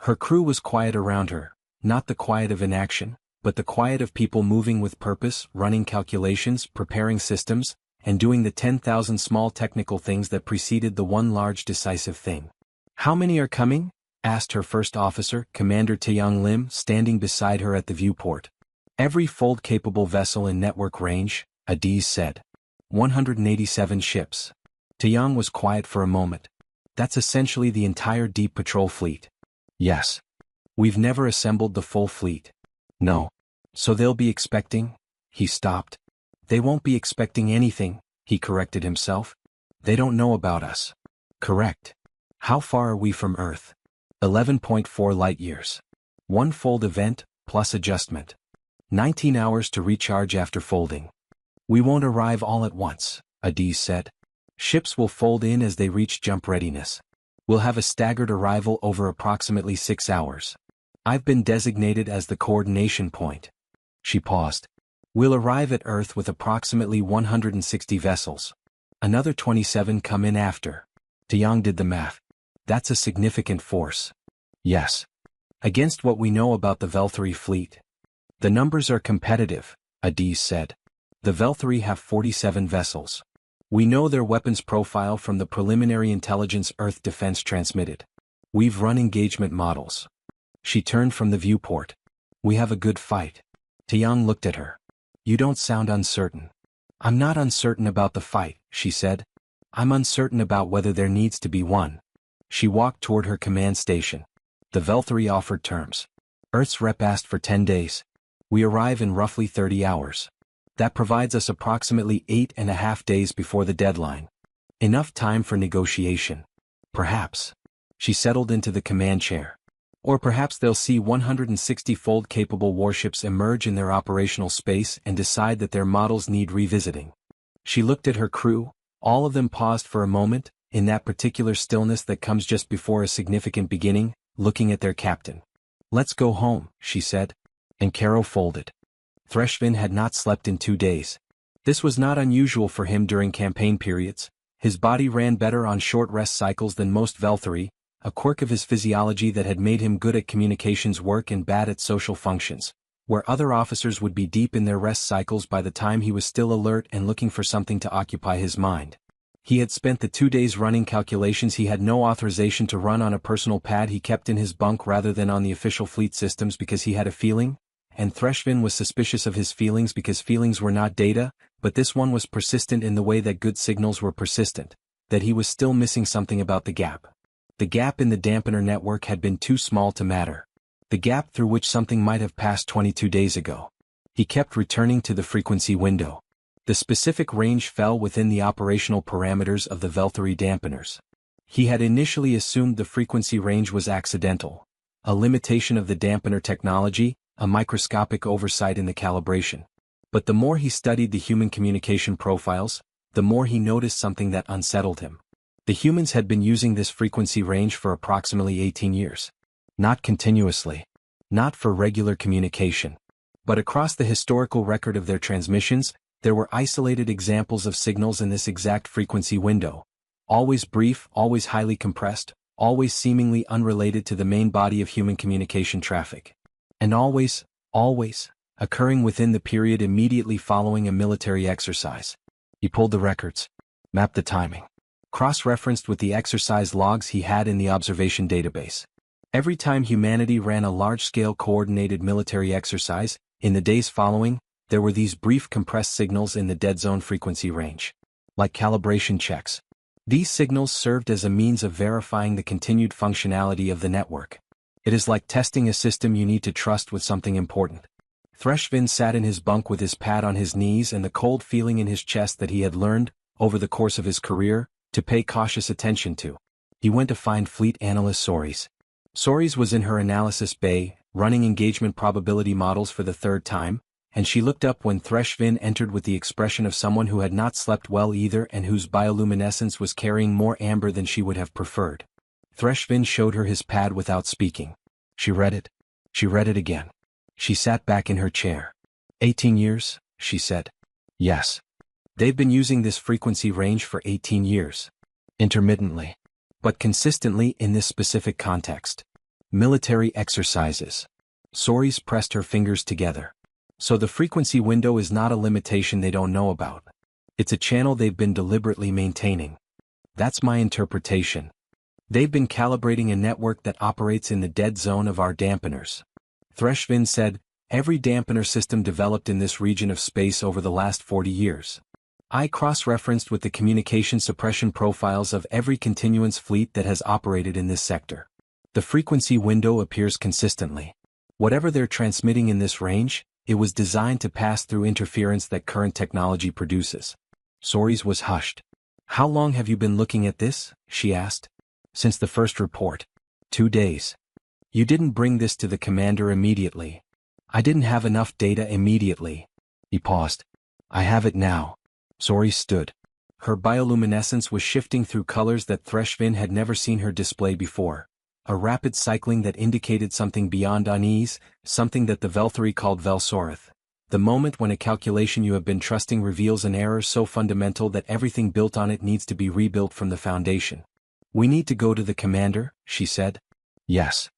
Her crew was quiet around her, not the quiet of inaction, but the quiet of people moving with purpose, running calculations, preparing systems, and doing the 10,000 small technical things that preceded the one large decisive thing. "How many are coming?" asked her first officer, Commander Taeyong Lim, standing beside her at the viewport. "Every fold-capable vessel in network range," Adiz said. 187 ships. Taeyong was quiet for a moment. "That's essentially the entire Deep Patrol fleet." "Yes. We've never assembled the full fleet." "No. So they'll be expecting—" He stopped. "They won't be expecting anything," he corrected himself. "They don't know about us." "Correct. How far are we from Earth?" 11.4 light-years. One fold event, plus adjustment. 19 hours to recharge after folding. "We won't arrive all at once," Adiz said. "Ships will fold in as they reach jump readiness. We'll have a staggered arrival over approximately 6 hours. I've been designated as the coordination point." She paused. "We'll arrive at Earth with approximately 160 vessels. Another 27 come in after." Taeyong did the math. "That's a significant force." "Yes. Against what we know about the Velthari fleet." "The numbers are competitive," Adiz said. "The Velthari have 47 vessels. We know their weapons profile from the preliminary intelligence Earth defense transmitted. We've run engagement models." She turned from the viewport. "We have a good fight." Taeyong looked at her. You don't sound uncertain. I'm not uncertain about the fight, she said. I'm uncertain about whether there needs to be one. She walked toward her command station. The Velthari offered terms. Earth's rep asked for 10 days. We arrive in roughly 30 hours. That provides us approximately 8.5 days before the deadline. Enough time for negotiation. Perhaps. She settled into the command chair. Or perhaps they'll see 160-fold capable warships emerge in their operational space and decide that their models need revisiting. She looked at her crew. All of them paused for a moment, in that particular stillness that comes just before a significant beginning, looking at their captain. Let's go home, she said. And Caro folded. Threshvin had not slept in 2 days. This was not unusual for him during campaign periods. His body ran better on short rest cycles than most Velthari, a quirk of his physiology that had made him good at communications work and bad at social functions, where other officers would be deep in their rest cycles by the time he was still alert and looking for something to occupy his mind. He had spent the 2 days running calculations he had no authorization to run on a personal pad he kept in his bunk rather than on the official fleet systems because he had a feeling, and Threshvin was suspicious of his feelings because feelings were not data, but this one was persistent in the way that good signals were persistent, that he was still missing something about the gap. The gap in the dampener network had been too small to matter. The gap through which something might have passed 22 days ago. He kept returning to the frequency window. The specific range fell within the operational parameters of the Velthari dampeners. He had initially assumed the frequency range was accidental, a limitation of the dampener technology, a microscopic oversight in the calibration. But the more he studied the human communication profiles, the more he noticed something that unsettled him. The humans had been using this frequency range for approximately 18 years. Not continuously. Not for regular communication. But across the historical record of their transmissions, there were isolated examples of signals in this exact frequency window. Always brief, always highly compressed, always seemingly unrelated to the main body of human communication traffic. And always, occurring within the period immediately following a military exercise. He pulled the records, mapped the timing. Cross-referenced with the exercise logs he had in the observation database. Every time humanity ran a large-scale coordinated military exercise, in the days following, there were these brief compressed signals in the dead zone frequency range. Like calibration checks. These signals served as a means of verifying the continued functionality of the network. It is like testing a system you need to trust with something important. Threshvin sat in his bunk with his pad on his knees and the cold feeling in his chest that he had learned, over the course of his career, to pay cautious attention to. He went to find fleet analyst Soris. Soris was in her analysis bay, running engagement probability models for the 3rd time, and she looked up when Threshvin entered with the expression of someone who had not slept well either and whose bioluminescence was carrying more amber than she would have preferred. Threshvin showed her his pad without speaking. She read it. She read it again. She sat back in her chair. 18 years, she said. Yes. They've been using this frequency range for 18 years. Intermittently. But consistently in this specific context. Military exercises. Soris pressed her fingers together. So the frequency window is not a limitation they don't know about. It's a channel they've been deliberately maintaining. That's my interpretation. They've been calibrating a network that operates in the dead zone of our dampeners. Threshvin said, every dampener system developed in this region of space over the last 40 years. I cross-referenced with the communication suppression profiles of every continuance fleet that has operated in this sector. The frequency window appears consistently. Whatever they're transmitting in this range, it was designed to pass through interference that current technology produces. Soris was hushed. How long have you been looking at this? She asked. Since the first report. 2 days. You didn't bring this to the commander immediately. I didn't have enough data immediately. He paused. I have it now. Soris stood. Her bioluminescence was shifting through colors that Threshvin had never seen her display before. A rapid cycling that indicated something beyond unease, something that the Velthari called Velsorith. The moment when a calculation you have been trusting reveals an error so fundamental that everything built on it needs to be rebuilt from the foundation. We need to go to the commander, she said. Yes.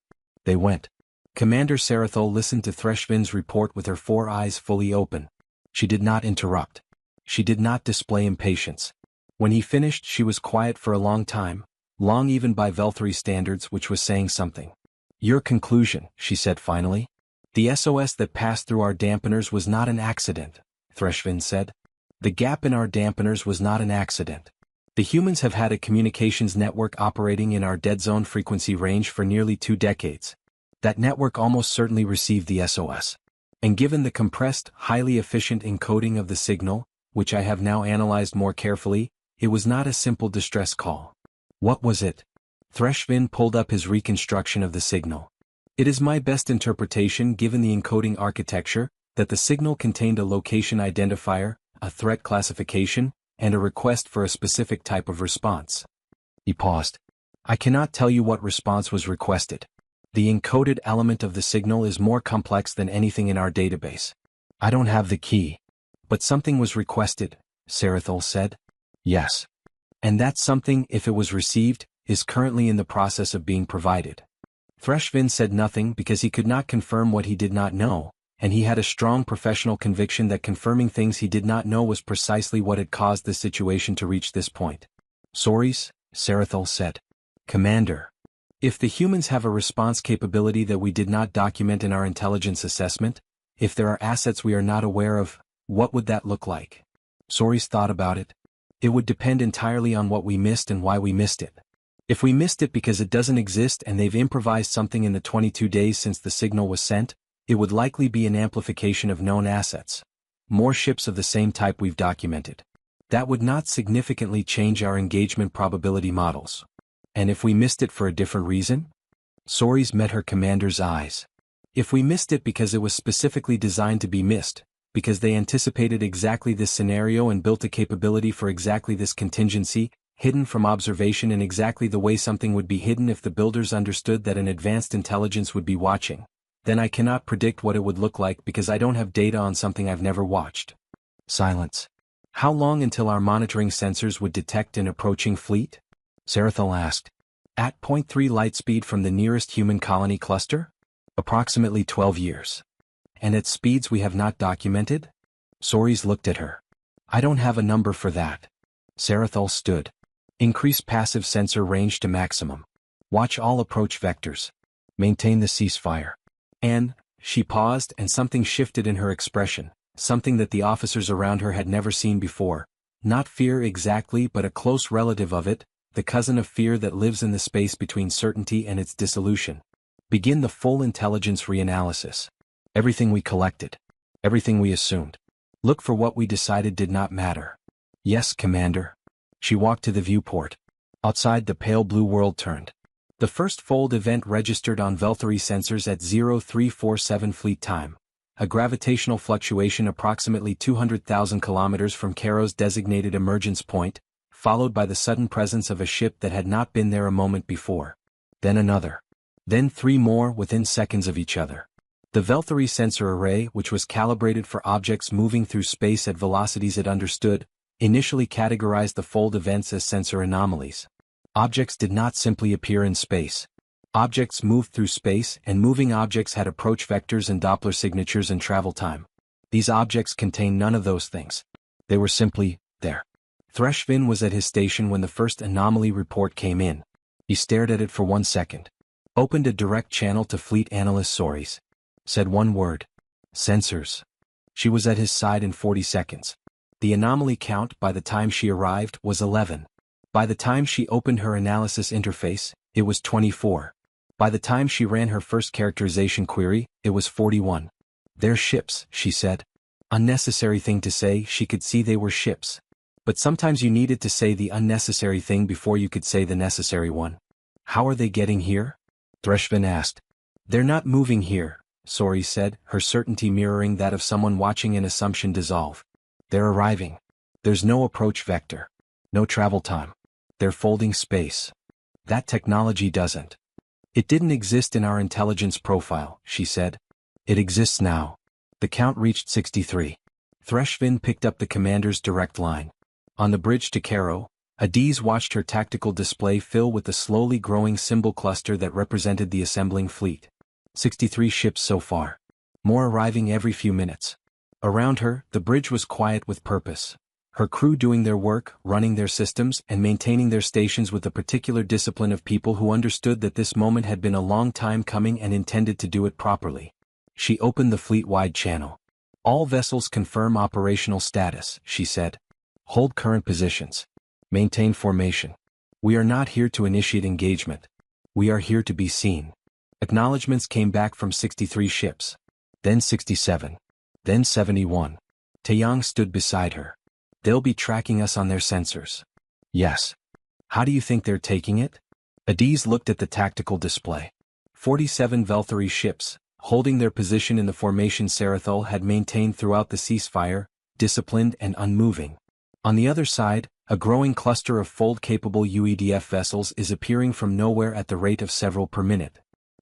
They went. Commander Sarathol listened to Threshvin's report with her 4 eyes fully open. She did not interrupt. She did not display impatience. When he finished, she was quiet for a long time, long even by Velthari standards, which was saying something. Your conclusion, she said finally. The SOS that passed through our dampeners was not an accident, Threshvin said. The gap in our dampeners was not an accident. The humans have had a communications network operating in our dead zone frequency range for nearly 2 decades. That network almost certainly received the SOS. And given the compressed, highly efficient encoding of the signal, which I have now analyzed more carefully, it was not a simple distress call. What was it? Threshvin pulled up his reconstruction of the signal. It is my best interpretation given the encoding architecture, that the signal contained a location identifier, a threat classification, and a request for a specific type of response. He paused. I cannot tell you what response was requested. The encoded element of the signal is more complex than anything in our database. I don't have the key. But something was requested, Sarathol said. Yes. And that something, if it was received, is currently in the process of being provided. Threshvin said nothing because he could not confirm what he did not know, and he had a strong professional conviction that confirming things he did not know was precisely what had caused the situation to reach this point. Soris, Sarathol said. Commander. If the humans have a response capability that we did not document in our intelligence assessment, if there are assets we are not aware of, what would that look like? Soris thought about it. It would depend entirely on what we missed and why we missed it. If we missed it because it doesn't exist and they've improvised something in the 22 days since the signal was sent, it would likely be an amplification of known assets. More ships of the same type we've documented. That would not significantly change our engagement probability models. And if we missed it for a different reason? Soris met her commander's eyes. If we missed it because it was specifically designed to be missed, because they anticipated exactly this scenario and built a capability for exactly this contingency, hidden from observation in exactly the way something would be hidden if the builders understood that an advanced intelligence would be watching, then I cannot predict what it would look like because I don't have data on something I've never watched. Silence. How long until our monitoring sensors would detect an approaching fleet? Sarathol asked. At 0.3 light speed from the nearest human colony cluster? Approximately 12 years. And at speeds we have not documented? Soris looked at her. I don't have a number for that. Sarathol stood. Increase passive sensor range to maximum. Watch all approach vectors. Maintain the ceasefire. And, she paused and something shifted in her expression, something that the officers around her had never seen before. Not fear exactly but a close relative of it, the cousin of fear that lives in the space between certainty and its dissolution. Begin the full intelligence reanalysis. Everything we collected. Everything we assumed. Look for what we decided did not matter. Yes, Commander. She walked to the viewport. Outside the pale blue world turned. The first fold event registered on Velthari sensors at 0347 fleet time. A gravitational fluctuation approximately 200,000 kilometers from Caro's designated emergence point, followed by the sudden presence of a ship that had not been there a moment before. Then another. Then 3 more within seconds of each other. The Velthari sensor array, which was calibrated for objects moving through space at velocities it understood, initially categorized the fold events as sensor anomalies. Objects did not simply appear in space. Objects moved through space, and moving objects had approach vectors and Doppler signatures and travel time. These objects contained none of those things. They were simply there. Threshvin was at his station when the first anomaly report came in. He stared at it for 1 second. Opened a direct channel to Fleet Analyst Soris. Said one word. Sensors. She was at his side in 40 seconds. The anomaly count by the time she arrived was 11. By the time she opened her analysis interface, it was 24. By the time she ran her first characterization query, it was 41. They're ships, she said. Unnecessary thing to say, she could see they were ships. But sometimes you needed to say the unnecessary thing before you could say the necessary one. How are they getting here? Threshvin asked. They're not moving here, Soris said, her certainty mirroring that of someone watching an assumption dissolve. They're arriving. There's no approach vector. No travel time. They're folding space. That technology doesn't. It didn't exist in our intelligence profile, she said. It exists now. The count reached 63. Threshvin picked up the commander's direct line. On the bridge to Caro, Adiz watched her tactical display fill with the slowly growing symbol cluster that represented the assembling fleet. 63 ships so far. More arriving every few minutes. Around her, the bridge was quiet with purpose. Her crew doing their work, running their systems, and maintaining their stations with the particular discipline of people who understood that this moment had been a long time coming and intended to do it properly. She opened the fleet-wide channel. All vessels confirm operational status, she said. Hold current positions. Maintain formation. We are not here to initiate engagement. We are here to be seen. Acknowledgements came back from 63 ships. Then 67. Then 71. Taeyang stood beside her. They'll be tracking us on their sensors. Yes. How do you think they're taking it? Adiz looked at the tactical display. 47 Velthari ships, holding their position in the formation Sarathul had maintained throughout the ceasefire, disciplined and unmoving. On the other side, a growing cluster of fold-capable UEDF vessels is appearing from nowhere at the rate of several per minute.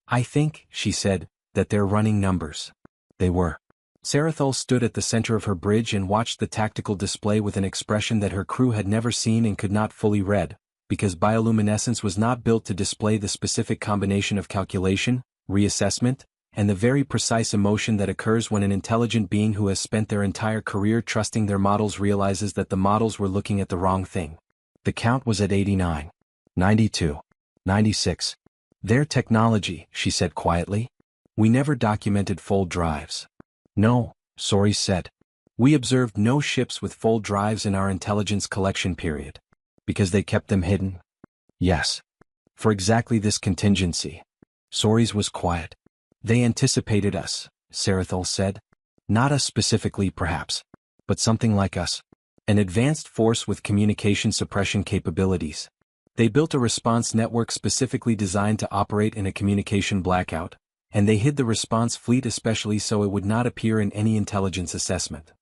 I think, she said, that they're running numbers. They were. Sarathul stood at the center of her bridge and watched the tactical display with an expression that her crew had never seen and could not fully read, because bioluminescence was not built to display the specific combination of calculation, reassessment, and the very precise emotion that occurs when an intelligent being who has spent their entire career trusting their models realizes that the models were looking at the wrong thing. The count was at 89. 92. 96. Their technology, she said quietly. We never documented fold drives. No, Sori said. We observed no ships with fold drives in our intelligence collection period. Because they kept them hidden? Yes. For exactly this contingency. Sori's was quiet. They anticipated us, Sarathul said. Not us specifically perhaps, but something like us. An advanced force with communication suppression capabilities. They built a response network specifically designed to operate in a communication blackout, and they hid the response fleet especially so it would not appear in any intelligence assessment.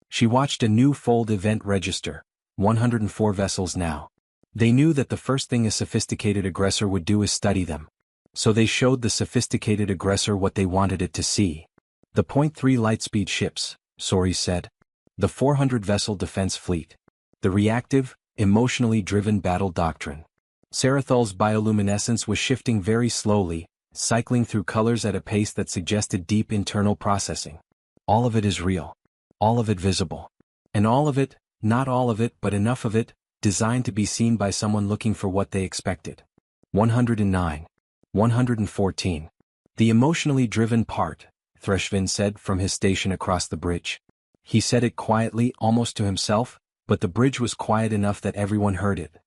She watched a new fold event register, 104 vessels now. They knew that the first thing a sophisticated aggressor would do is study them. So they showed the sophisticated aggressor what they wanted it to see. The .3 lightspeed ships, Sori said. The 400-vessel defense fleet. The reactive, emotionally driven battle doctrine. Sarathul's bioluminescence was shifting very slowly, cycling through colors at a pace that suggested deep internal processing. All of it is real. All of it visible. And all of it, not all of it but enough of it, designed to be seen by someone looking for what they expected. 109. 114. The emotionally driven part, Threshvin said from his station across the bridge. He said it quietly, almost to himself, but the bridge was quiet enough that everyone heard it.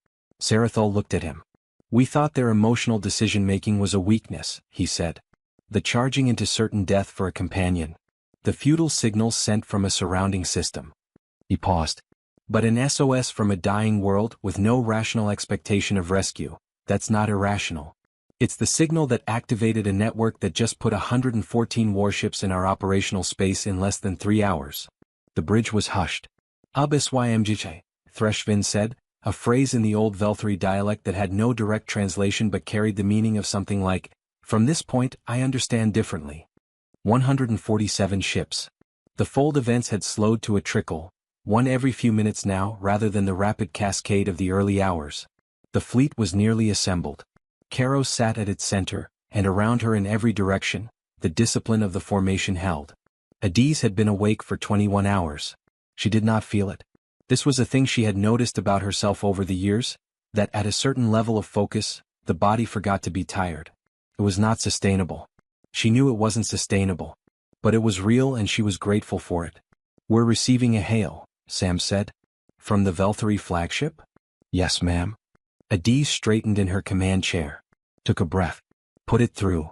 Sarathul looked at him. We thought their emotional decision-making was a weakness, he said. The charging into certain death for a companion. The futile signals sent from a surrounding system. He paused. But an SOS from a dying world with no rational expectation of rescue, that's not irrational. It's the signal that activated a network that just put 114 warships in our operational space in less than 3 hours. The bridge was hushed. SYMGJ, Threshvin said, a phrase in the old Velthari dialect that had no direct translation but carried the meaning of something like, from this point I understand differently. 147 ships. The fold events had slowed to a trickle, one every few minutes now rather than the rapid cascade of the early hours. The fleet was nearly assembled. Karo sat at its center, and around her in every direction, the discipline of the formation held. Adiz had been awake for 21 hours. She did not feel it. This was a thing she had noticed about herself over the years, that at a certain level of focus, the body forgot to be tired. It was not sustainable. She knew it wasn't sustainable. But it was real and she was grateful for it. We're receiving a hail, Sam said. From the Velthari flagship? Yes, ma'am. Adiz straightened in her command chair. Took a breath. Put it through.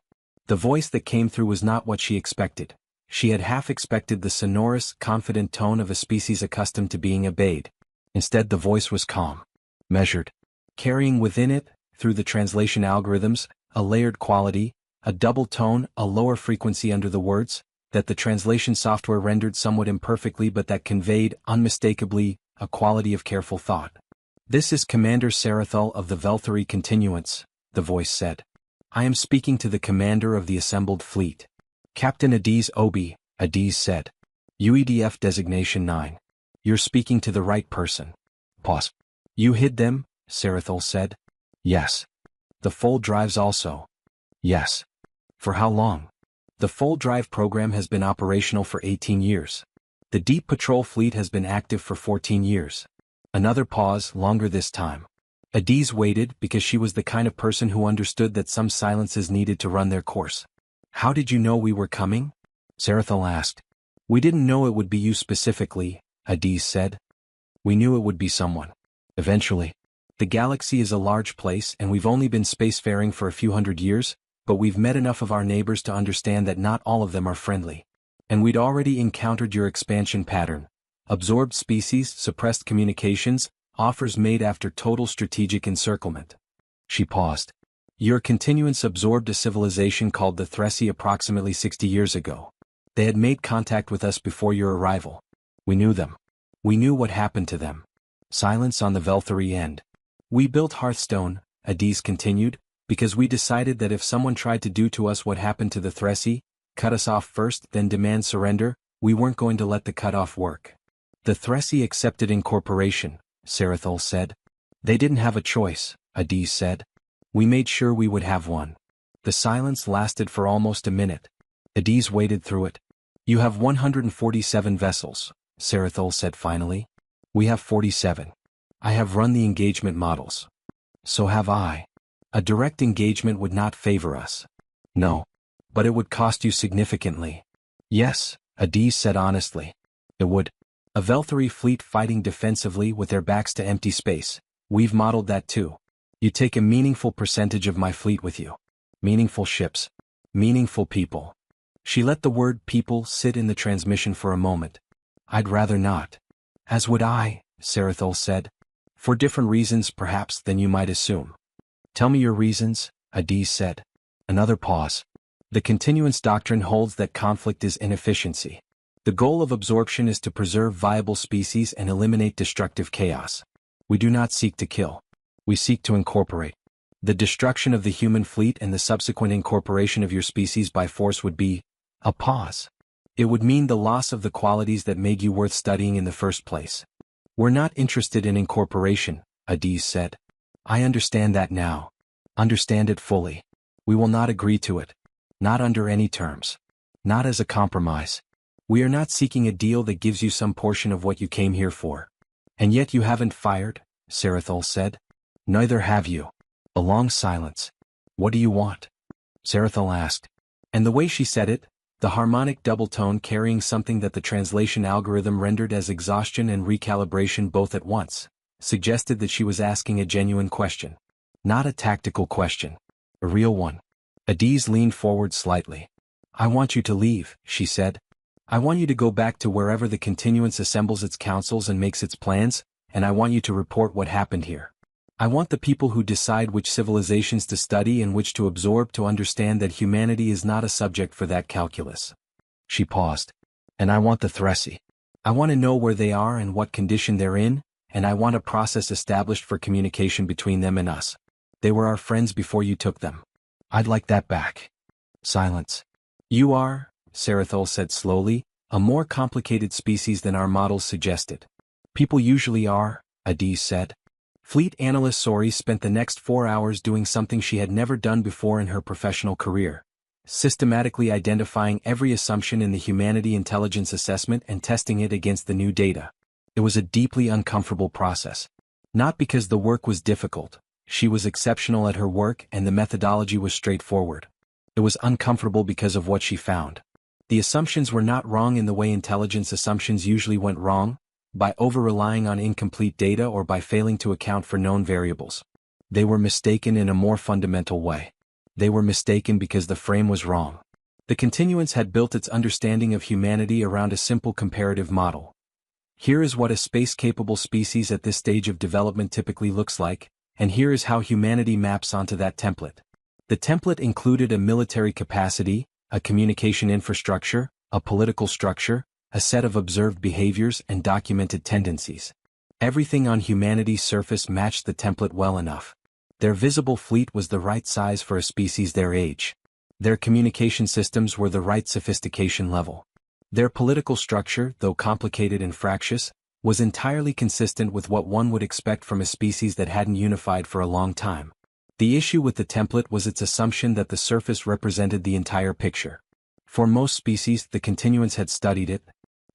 The voice that came through was not what she expected. She had half expected the sonorous, confident tone of a species accustomed to being obeyed. Instead the voice was calm. Measured. Carrying within it, through the translation algorithms, a layered quality, a double tone, a lower frequency under the words, that the translation software rendered somewhat imperfectly but that conveyed, unmistakably, a quality of careful thought. This is Commander Sarathul of the Velthari Continuance, the voice said. I am speaking to the commander of the assembled fleet. Captain Adiz Obi, Adiz said. UEDF designation 9. You're speaking to the right person. Pause. You hid them, Sarathul said. Yes. The fold drives also. Yes. For how long? The fold drive program has been operational for 18 years. The deep patrol fleet has been active for 14 years. Another pause, longer this time. Adiz waited because she was the kind of person who understood that some silences needed to run their course. How did you know we were coming? Sarathul asked. We didn't know it would be you specifically, Adiz said. We knew it would be someone. Eventually. The galaxy is a large place and we've only been spacefaring for a few hundred years, but we've met enough of our neighbors to understand that not all of them are friendly. And we'd already encountered your expansion pattern. Absorbed species, suppressed communications, offers made after total strategic encirclement. She paused. Your continuance absorbed a civilization called the Thressi approximately 60 years ago. They had made contact with us before your arrival. We knew them. We knew what happened to them. Silence on the Velthari end. We built Hearthstone, Adiz continued, because we decided that if someone tried to do to us what happened to the Thressi, cut us off first then demand surrender, we weren't going to let the cutoff work. The Thressi accepted incorporation, Sarathol said. They didn't have a choice, Adiz said. We made sure we would have one. The silence lasted for almost a minute. Adiz waited through it. You have 147 vessels, Sarathol said finally. We have 47. I have run the engagement models. So have I. A direct engagement would not favor us. No. But it would cost you significantly. Yes, Adiz said honestly. It would. A Velthari fleet fighting defensively with their backs to empty space. We've modeled that too. You take a meaningful percentage of my fleet with you. Meaningful ships. Meaningful people. She let the word people sit in the transmission for a moment. I'd rather not. As would I, Sarathol said. For different reasons perhaps than you might assume. Tell me your reasons, Adiz said. Another pause. The continuance doctrine holds that conflict is inefficiency. The goal of absorption is to preserve viable species and eliminate destructive chaos. We do not seek to kill. We seek to incorporate. The destruction of the human fleet and the subsequent incorporation of your species by force would be a pause. It would mean the loss of the qualities that made you worth studying in the first place. We're not interested in incorporation, Adiz said. I understand that now. Understand it fully. We will not agree to it. Not under any terms. Not as a compromise. We are not seeking a deal that gives you some portion of what you came here for. And yet you haven't fired, Sarathol said. Neither have you. A long silence. What do you want? Sarathol asked. And the way she said it, the harmonic double tone carrying something that the translation algorithm rendered as exhaustion and recalibration both at once, suggested that she was asking a genuine question. Not a tactical question. A real one. Adiz leaned forward slightly. I want you to leave, she said. I want you to go back to wherever the continuance assembles its councils and makes its plans, and I want you to report what happened here. I want the people who decide which civilizations to study and which to absorb to understand that humanity is not a subject for that calculus. She paused. And I want the Thressi. I want to know where they are and what condition they're in, and I want a process established for communication between them and us. They were our friends before you took them. I'd like that back. Silence. You are, Sarathol said slowly, a more complicated species than our models suggested. People usually are, Adiz said. Fleet analyst Sori spent the next 4 hours doing something she had never done before in her professional career. Systematically identifying every assumption in the humanity intelligence assessment and testing it against the new data. It was a deeply uncomfortable process. Not because the work was difficult. She was exceptional at her work and the methodology was straightforward. It was uncomfortable because of what she found. The assumptions were not wrong in the way intelligence assumptions usually went wrong, by over-relying on incomplete data or by failing to account for known variables. They were mistaken in a more fundamental way. They were mistaken because the frame was wrong. The continuance had built its understanding of humanity around a simple comparative model. Here is what a space-capable species at this stage of development typically looks like, and here is how humanity maps onto that template. The template included a military capacity, a communication infrastructure, a political structure, a set of observed behaviors and documented tendencies. Everything on humanity's surface matched the template well enough. Their visible fleet was the right size for a species their age. Their communication systems were the right sophistication level. Their political structure, though complicated and fractious, was entirely consistent with what one would expect from a species that hadn't unified for a long time. The issue with the template was its assumption that the surface represented the entire picture. For most species, the continuance had studied it.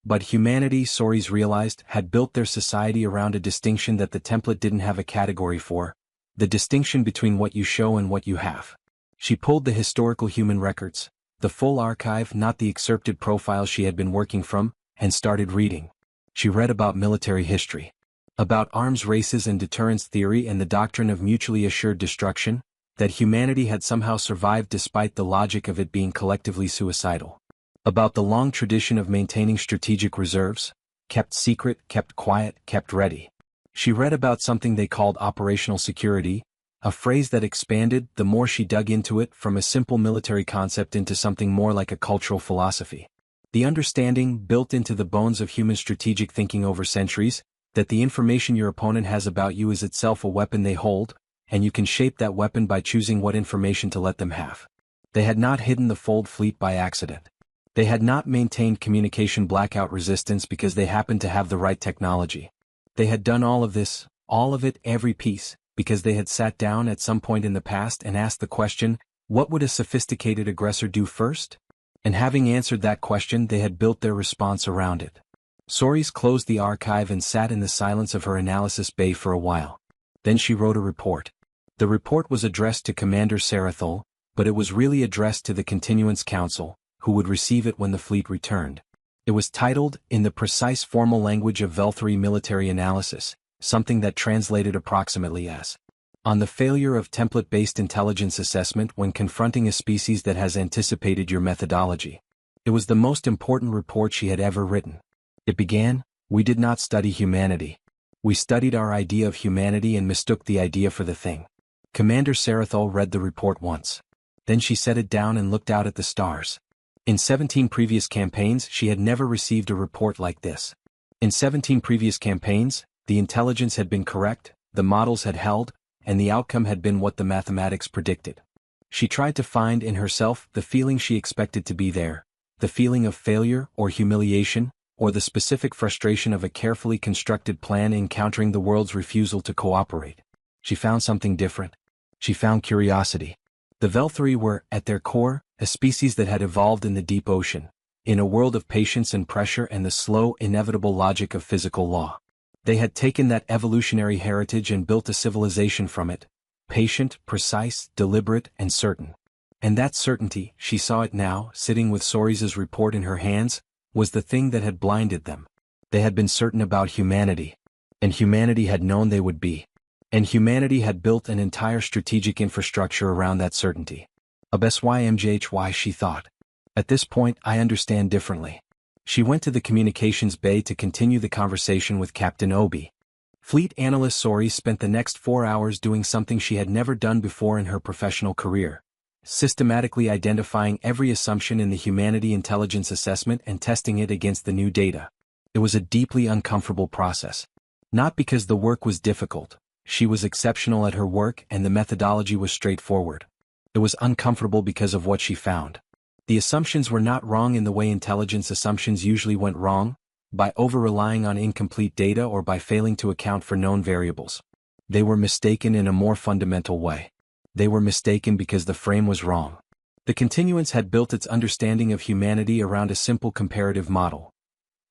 But humanity, Soris realized, had built their society around a distinction that the template didn't have a category for. The distinction between what you show and what you have. She pulled the historical human records, The full archive, not the excerpted profile she had been working from, and started reading. She read about military history, about arms races and deterrence theory and the doctrine of mutually assured destruction, that humanity had somehow survived despite the logic of it being collectively suicidal. About the long tradition of maintaining strategic reserves, kept secret, kept quiet, kept ready. She read about something they called operational security, a phrase that expanded the more she dug into it from a simple military concept into something more like a cultural philosophy. The understanding, built into the bones of human strategic thinking over centuries, that the information your opponent has about you is itself a weapon they hold, and you can shape that weapon by choosing what information to let them have. They had not hidden the fold fleet by accident. They had not maintained communication blackout resistance because they happened to have the right technology. They had done all of this, all of it, every piece, because they had sat down at some point in the past and asked the question, what would a sophisticated aggressor do first? And having answered that question, they had built their response around it. Soris closed the archive and sat in the silence of her analysis bay for a while. Then she wrote a report. The report was addressed to Commander Sarathol, but it was really addressed to the Continuance Council, who would receive it when the fleet returned. It was titled, in the precise formal language of Velthari military analysis, something that translated approximately as, on the failure of template-based intelligence assessment when confronting a species that has anticipated your methodology. It was the most important report she had ever written. It began, we did not study humanity. We studied our idea of humanity and mistook the idea for the thing. Commander Sarathol read the report once. Then she set it down and looked out at the stars. In 17 previous campaigns, she had never received a report like this. In 17 previous campaigns, the intelligence had been correct, the models had held, and the outcome had been what the mathematics predicted. She tried to find in herself the feeling she expected to be there, the feeling of failure or humiliation, or the specific frustration of a carefully constructed plan encountering the world's refusal to cooperate. She found something different. She found curiosity. The Velthari were, at their core, a species that had evolved in the deep ocean, in a world of patience and pressure and the slow, inevitable logic of physical law. They had taken that evolutionary heritage and built a civilization from it, patient, precise, deliberate, and certain. And that certainty, she saw it now, sitting with Soris's report in her hands, was the thing that had blinded them. They had been certain about humanity. And humanity had known they would be. And humanity had built an entire strategic infrastructure around that certainty. HFY, she thought. At this point, I understand differently. She went to the communications bay to continue the conversation with Captain Obi. Fleet analyst Soris spent the next 4 hours doing something she had never done before in her professional career. Systematically identifying every assumption in the humanity intelligence assessment and testing it against the new data. It was a deeply uncomfortable process. Not because the work was difficult. She was exceptional at her work and the methodology was straightforward. It was uncomfortable because of what she found. The assumptions were not wrong in the way intelligence assumptions usually went wrong, by over-relying on incomplete data or by failing to account for known variables. They were mistaken in a more fundamental way. They were mistaken because the frame was wrong. The Continuance had built its understanding of humanity around a simple comparative model.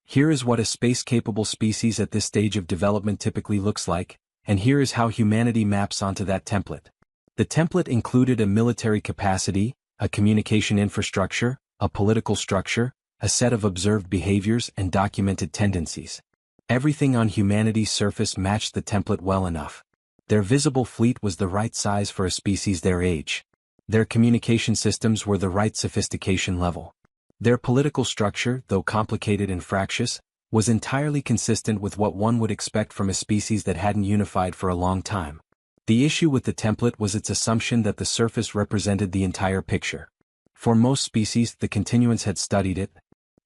Here is what a space-capable species at this stage of development typically looks like, and here is how humanity maps onto that template. The template included a military capacity, a communication infrastructure, a political structure, a set of observed behaviors and documented tendencies. Everything on humanity's surface matched the template well enough. Their visible fleet was the right size for a species their age. Their communication systems were the right sophistication level. Their political structure, though complicated and fractious, was entirely consistent with what one would expect from a species that hadn't unified for a long time. The issue with the template was its assumption that the surface represented the entire picture. For most species, the Continuance had studied it.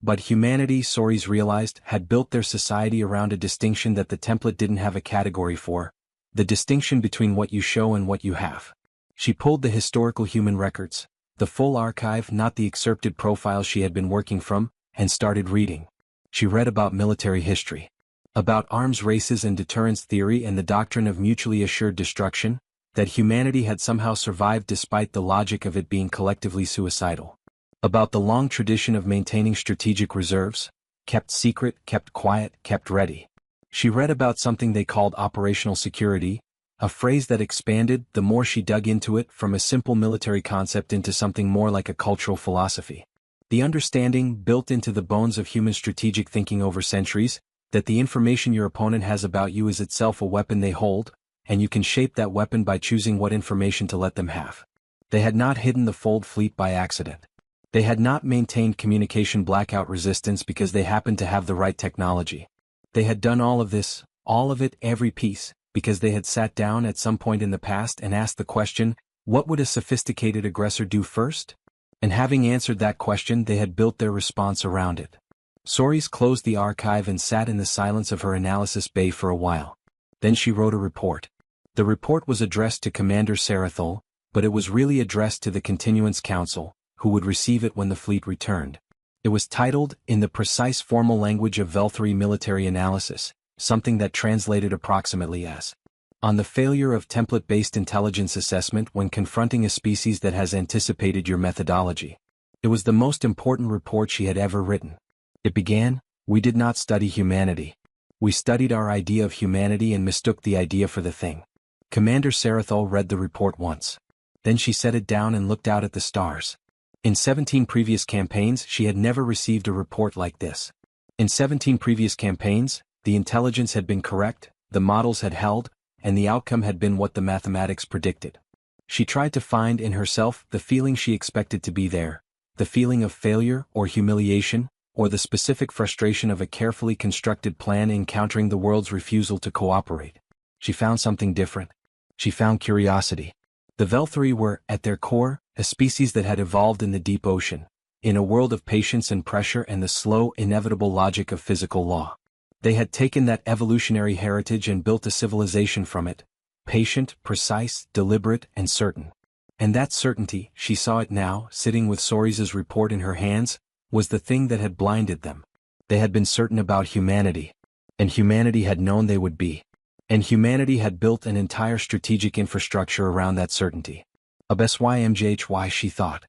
But humanity, Soris realized, had built their society around a distinction that the template didn't have a category for. The distinction between what you show and what you have. She pulled the historical human records, the full archive, not the excerpted profile she had been working from, and started reading. She read about military history. About arms races and deterrence theory and the doctrine of mutually assured destruction, that humanity had somehow survived despite the logic of it being collectively suicidal. About the long tradition of maintaining strategic reserves, kept secret, kept quiet, kept ready. She read about something they called operational security, A phrase that expanded the more she dug into it, from a simple military concept into something more like a cultural philosophy. The understanding, built into the bones of human strategic thinking over centuries, that the information your opponent has about you is itself a weapon they hold, and you can shape that weapon by choosing what information to let them have. They had not hidden the Fold fleet by accident. They had not maintained communication blackout resistance because they happened to have the right technology. They had done all of this, all of it, every piece, because they had sat down at some point in the past and asked the question, what would a sophisticated aggressor do first? And having answered that question, they had built their response around it. Soris closed the archive and sat in the silence of her analysis bay for a while. Then she wrote a report. The report was addressed to Commander Sarathol, but it was really addressed to the Continuance Council, who would receive it when the fleet returned. It was titled, in the precise formal language of Velthari military analysis, something that translated approximately as, on the failure of template-based intelligence assessment when confronting a species that has anticipated your methodology. It was the most important report she had ever written. It began, we did not study humanity. We studied our idea of humanity and mistook the idea for the thing. Commander Sarathol read the report once. Then she set it down and looked out at the stars. In 17 previous campaigns, she had never received a report like this. In 17 previous campaigns, the intelligence had been correct, the models had held, and the outcome had been what the mathematics predicted. She tried to find in herself the feeling she expected to be there, the feeling of failure or humiliation, or the specific frustration of a carefully constructed plan encountering the world's refusal to cooperate. She found something different. She found curiosity. The Velthari were, at their core, a species that had evolved in the deep ocean, in a world of patience and pressure and the slow, inevitable logic of physical law. They had taken that evolutionary heritage and built a civilization from it, patient, precise, deliberate, and certain. And that certainty, she saw it now, sitting with Soris's report in her hands, was the thing that had blinded them. They had been certain about humanity. And humanity had known they would be. And humanity had built an entire strategic infrastructure around that certainty. HFY, she thought.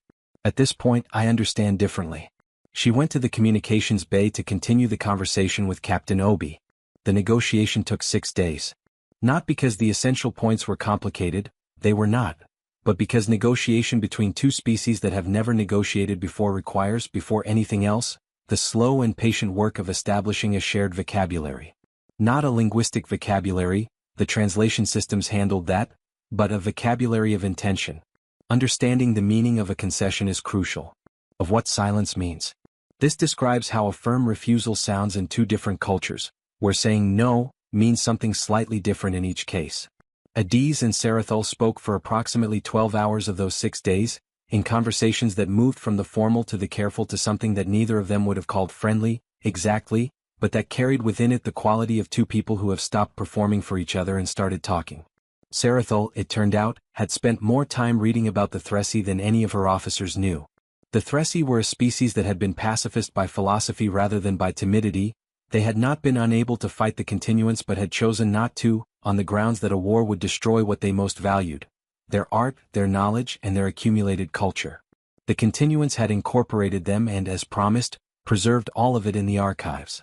At this point, I understand differently. She went to the communications bay to continue the conversation with Captain Obi. The negotiation took 6 days. Not because the essential points were complicated, they were not, but because negotiation between two species that have never negotiated before requires, before anything else, the slow and patient work of establishing a shared vocabulary. Not a linguistic vocabulary, the translation systems handled that, but a vocabulary of intention. Understanding the meaning of a concession is crucial. Of what silence means. This describes how a firm refusal sounds in two different cultures, where saying no means something slightly different in each case. Adiz and Sarathol spoke for approximately 12 hours of those 6 days, in conversations that moved from the formal to the careful to something that neither of them would have called friendly, exactly, but that carried within it the quality of two people who have stopped performing for each other and started talking. Sarathol, it turned out, had spent more time reading about the Thresi than any of her officers knew. The Thresi were a species that had been pacifist by philosophy rather than by timidity. They had not been unable to fight the Continuance but had chosen not to, on the grounds that a war would destroy what they most valued: their art, their knowledge, and their accumulated culture. The Continuance had incorporated them and, as promised, preserved all of it in the archives.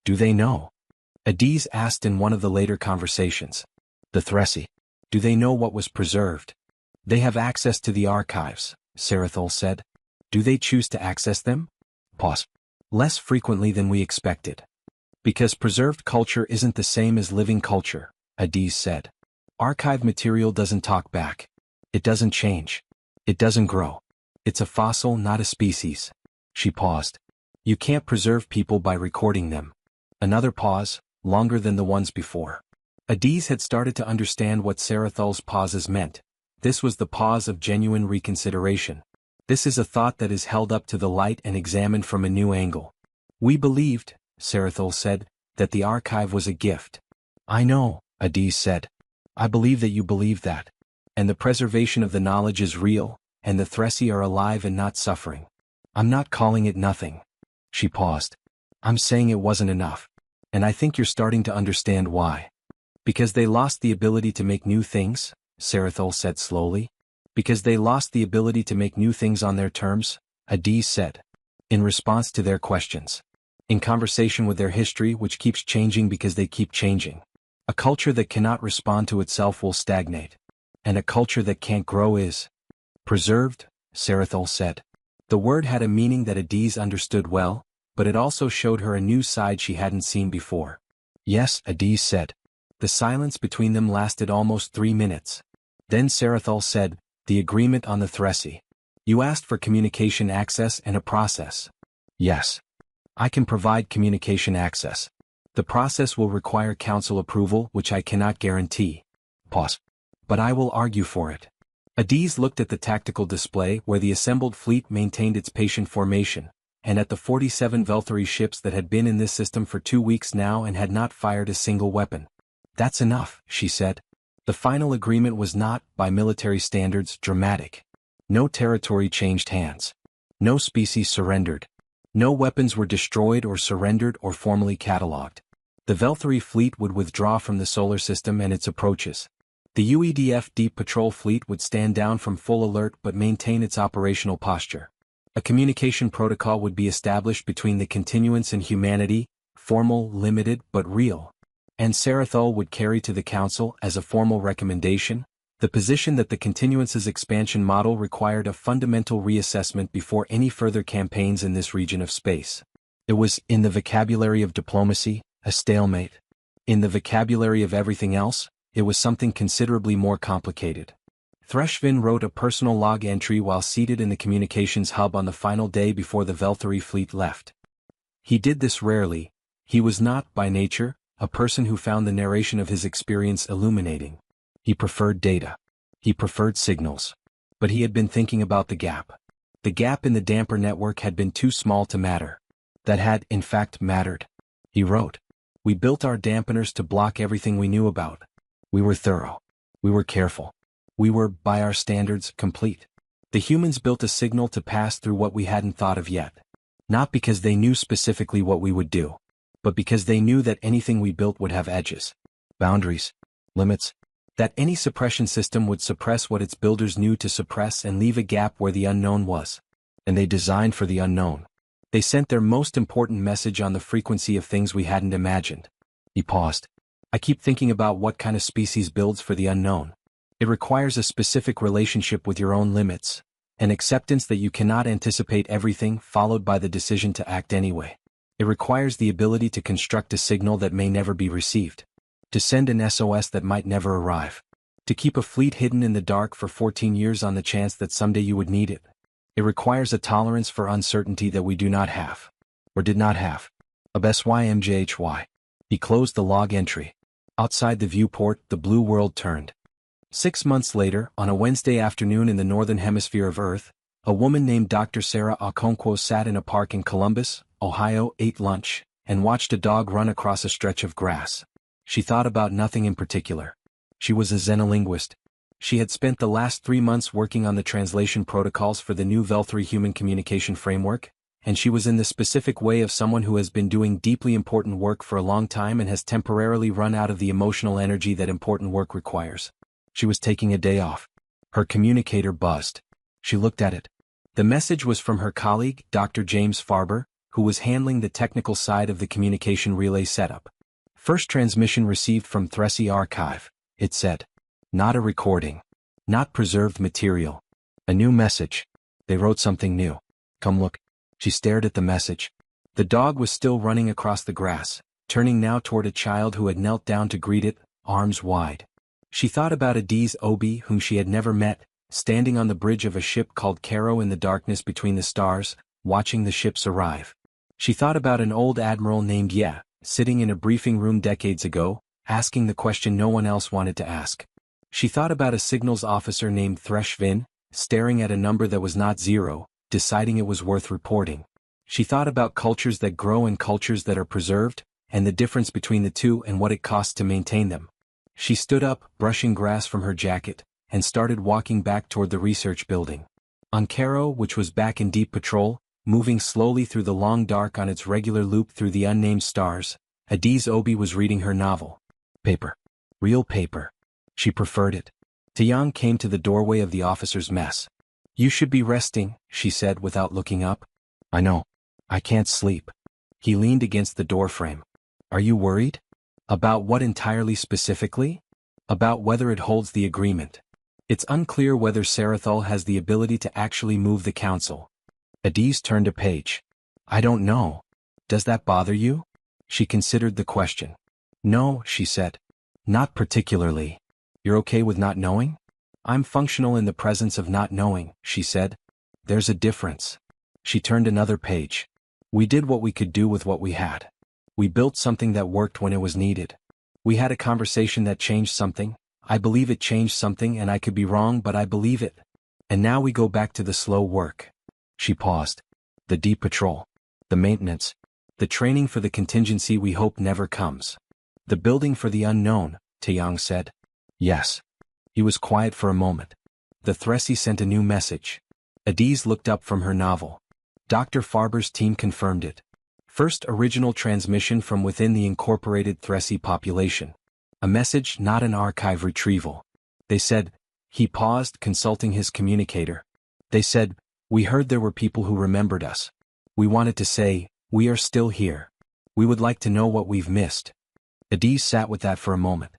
Do they know? Adiz asked in one of the later conversations. The Thresi. Do they know what was preserved? They have access to the archives, Sarathol said. Do they choose to access them? Pause. Less frequently than we expected. Because preserved culture isn't the same as living culture, Adiz said. Archive material doesn't talk back. It doesn't change. It doesn't grow. It's a fossil, not a species. She paused. You can't preserve people by recording them. Another pause, longer than the ones before. Adiz had started to understand what Sarathol's pauses meant. This was the pause of genuine reconsideration. This is a thought that is held up to the light and examined from a new angle. We believed, Sarathol said, that the archive was a gift. I know, Adiz said. I believe that you believe that. And the preservation of the knowledge is real, and the Thresi are alive and not suffering. I'm not calling it nothing. She paused. I'm saying it wasn't enough. And I think you're starting to understand why. Because they lost the ability to make new things, Sarathol said slowly. Because they lost the ability to make new things on their terms, Adiz said. In response to their questions. In conversation with their history, which keeps changing because they keep changing. A culture that cannot respond to itself will stagnate. And a culture that can't grow is preserved, Sarathol said. The word had a meaning that Adiz understood well, but it also showed her a new side she hadn't seen before. Yes, Adiz said. The silence between them lasted almost 3 minutes. Then Sarathol said, the agreement on the Thressi. You asked for communication access and a process. Yes. I can provide communication access. The process will require council approval, which I cannot guarantee. Pause. But I will argue for it. Adiz looked at the tactical display where the assembled fleet maintained its patient formation, and at the 47 Velthari ships that had been in this system for 2 weeks now and had not fired a single weapon. That's enough, she said. The final agreement was not, by military standards, dramatic. No territory changed hands. No species surrendered. No weapons were destroyed or surrendered or formally catalogued. The Velthari fleet would withdraw from the solar system and its approaches. The UEDF Deep Patrol Fleet would stand down from full alert but maintain its operational posture. A communication protocol would be established between the continuance and humanity, formal, limited, but real. And Sarathol would carry to the Council, as a formal recommendation, the position that the continuance's expansion model required a fundamental reassessment before any further campaigns in this region of space. It was, in the vocabulary of diplomacy, a stalemate. In the vocabulary of everything else, it was something considerably more complicated. Threshvin wrote a personal log entry while seated in the communications hub on the final day before the Velthari fleet left. He did this rarely. He was not, by nature, a person who found the narration of his experience illuminating. He preferred data. He preferred signals. But he had been thinking about the gap. The gap in the damper network had been too small to matter. That had, in fact, mattered. He wrote, "We built our dampeners to block everything we knew about. We were thorough. We were careful. We were, by our standards, complete. The humans built a signal to pass through what we hadn't thought of yet. Not because they knew specifically what we would do, but because they knew that anything we built would have edges, boundaries, limits, that any suppression system would suppress what its builders knew to suppress and leave a gap where the unknown was. And they designed for the unknown. They sent their most important message on the frequency of things we hadn't imagined." He paused. "I keep thinking about what kind of species builds for the unknown. It requires a specific relationship with your own limits, an acceptance that you cannot anticipate everything, followed by the decision to act anyway. It requires the ability to construct a signal that may never be received, to send an SOS that might never arrive, to keep a fleet hidden in the dark for 14 years on the chance that someday you would need it. It requires a tolerance for uncertainty that we do not have, or did not have. HFY. He closed the log entry. Outside the viewport, the blue world turned. 6 months later, on a Wednesday afternoon in the northern hemisphere of Earth, a woman named Dr. Sarah Okonkwo sat in a park in Columbus, Ohio, ate lunch, and watched a dog run across a stretch of grass. She thought about nothing in particular. She was a xenolinguist. She had spent the last 3 months working on the translation protocols for the new Velthari human communication framework, and she was in the specific way of someone who has been doing deeply important work for a long time and has temporarily run out of the emotional energy that important work requires. She was taking a day off. Her communicator buzzed. She looked at it. The message was from her colleague, Dr. James Farber, who was handling the technical side of the communication relay setup. "First transmission received from Thressi archive," it said. "Not a recording. Not preserved material. A new message. They wrote something new. Come look." She stared at the message. The dog was still running across the grass, turning now toward a child who had knelt down to greet it, arms wide. She thought about Adiz Obi, whom she had never met, standing on the bridge of a ship called Caro in the darkness between the stars, watching the ships arrive. She thought about an old admiral named Ye, sitting in a briefing room decades ago, asking the question no one else wanted to ask. She thought about a signals officer named Threshvin, staring at a number that was not 0, deciding it was worth reporting. She thought about cultures that grow and cultures that are preserved, and the difference between the two and what it costs to maintain them. She stood up, brushing grass from her jacket, and started walking back toward the research building. On Caro, which was back in deep patrol, moving slowly through the long dark on its regular loop through the unnamed stars, Adiz Obi was reading her novel. Paper. Real paper. She preferred it. Taeyang came to the doorway of the officer's mess. "You should be resting," she said without looking up. "I know. I can't sleep." He leaned against the doorframe. "Are you worried?" About what entirely specifically? About whether it holds the agreement. It's unclear whether Sarathol has the ability to actually move the council. Adiz turned a page. I don't know. Does that bother you? She considered the question. No, she said. Not particularly. You're okay with not knowing? I'm functional in the presence of not knowing, she said. There's a difference. She turned another page. We did what we could do with what we had. We built something that worked when it was needed. We had a conversation that changed something. I believe it changed something, and I could be wrong, but I believe it. And now we go back to the slow work. She paused. The deep patrol. The maintenance. The training for the contingency we hope never comes. The building for the unknown, Taeyang said. Yes. He was quiet for a moment. The Thressi sent a new message. Adiz looked up from her novel. Dr. Farber's team confirmed it. First original transmission from within the incorporated Thressi population. A message, not an archive retrieval. They said, he paused, consulting his communicator. They said, we heard there were people who remembered us. We wanted to say, we are still here. We would like to know what we've missed. Adiz sat with that for a moment.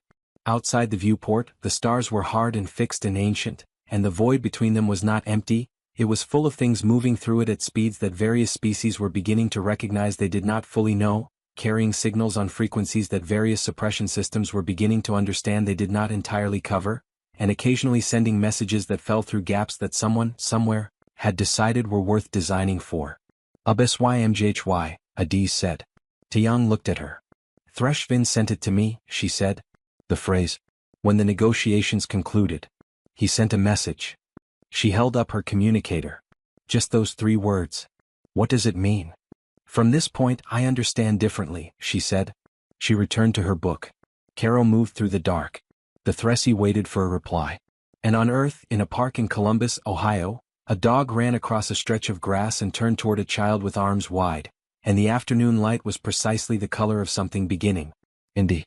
Outside the viewport, the stars were hard and fixed and ancient, and the void between them was not empty. It was full of things moving through it at speeds that various species were beginning to recognize they did not fully know, carrying signals on frequencies that various suppression systems were beginning to understand they did not entirely cover, and occasionally sending messages that fell through gaps that someone, somewhere, had decided were worth designing for. HFY, Adiz said. Taeyang looked at her. Threshvin sent it to me, she said. The phrase, when the negotiations concluded. He sent a message. She held up her communicator. Just those 3 words. What does it mean? From this point I understand differently, she said. She returned to her book. Carol moved through the dark. The Thressi waited for a reply. And on Earth, in a park in Columbus, Ohio, a dog ran across a stretch of grass and turned toward a child with arms wide, and the afternoon light was precisely the color of something beginning. In the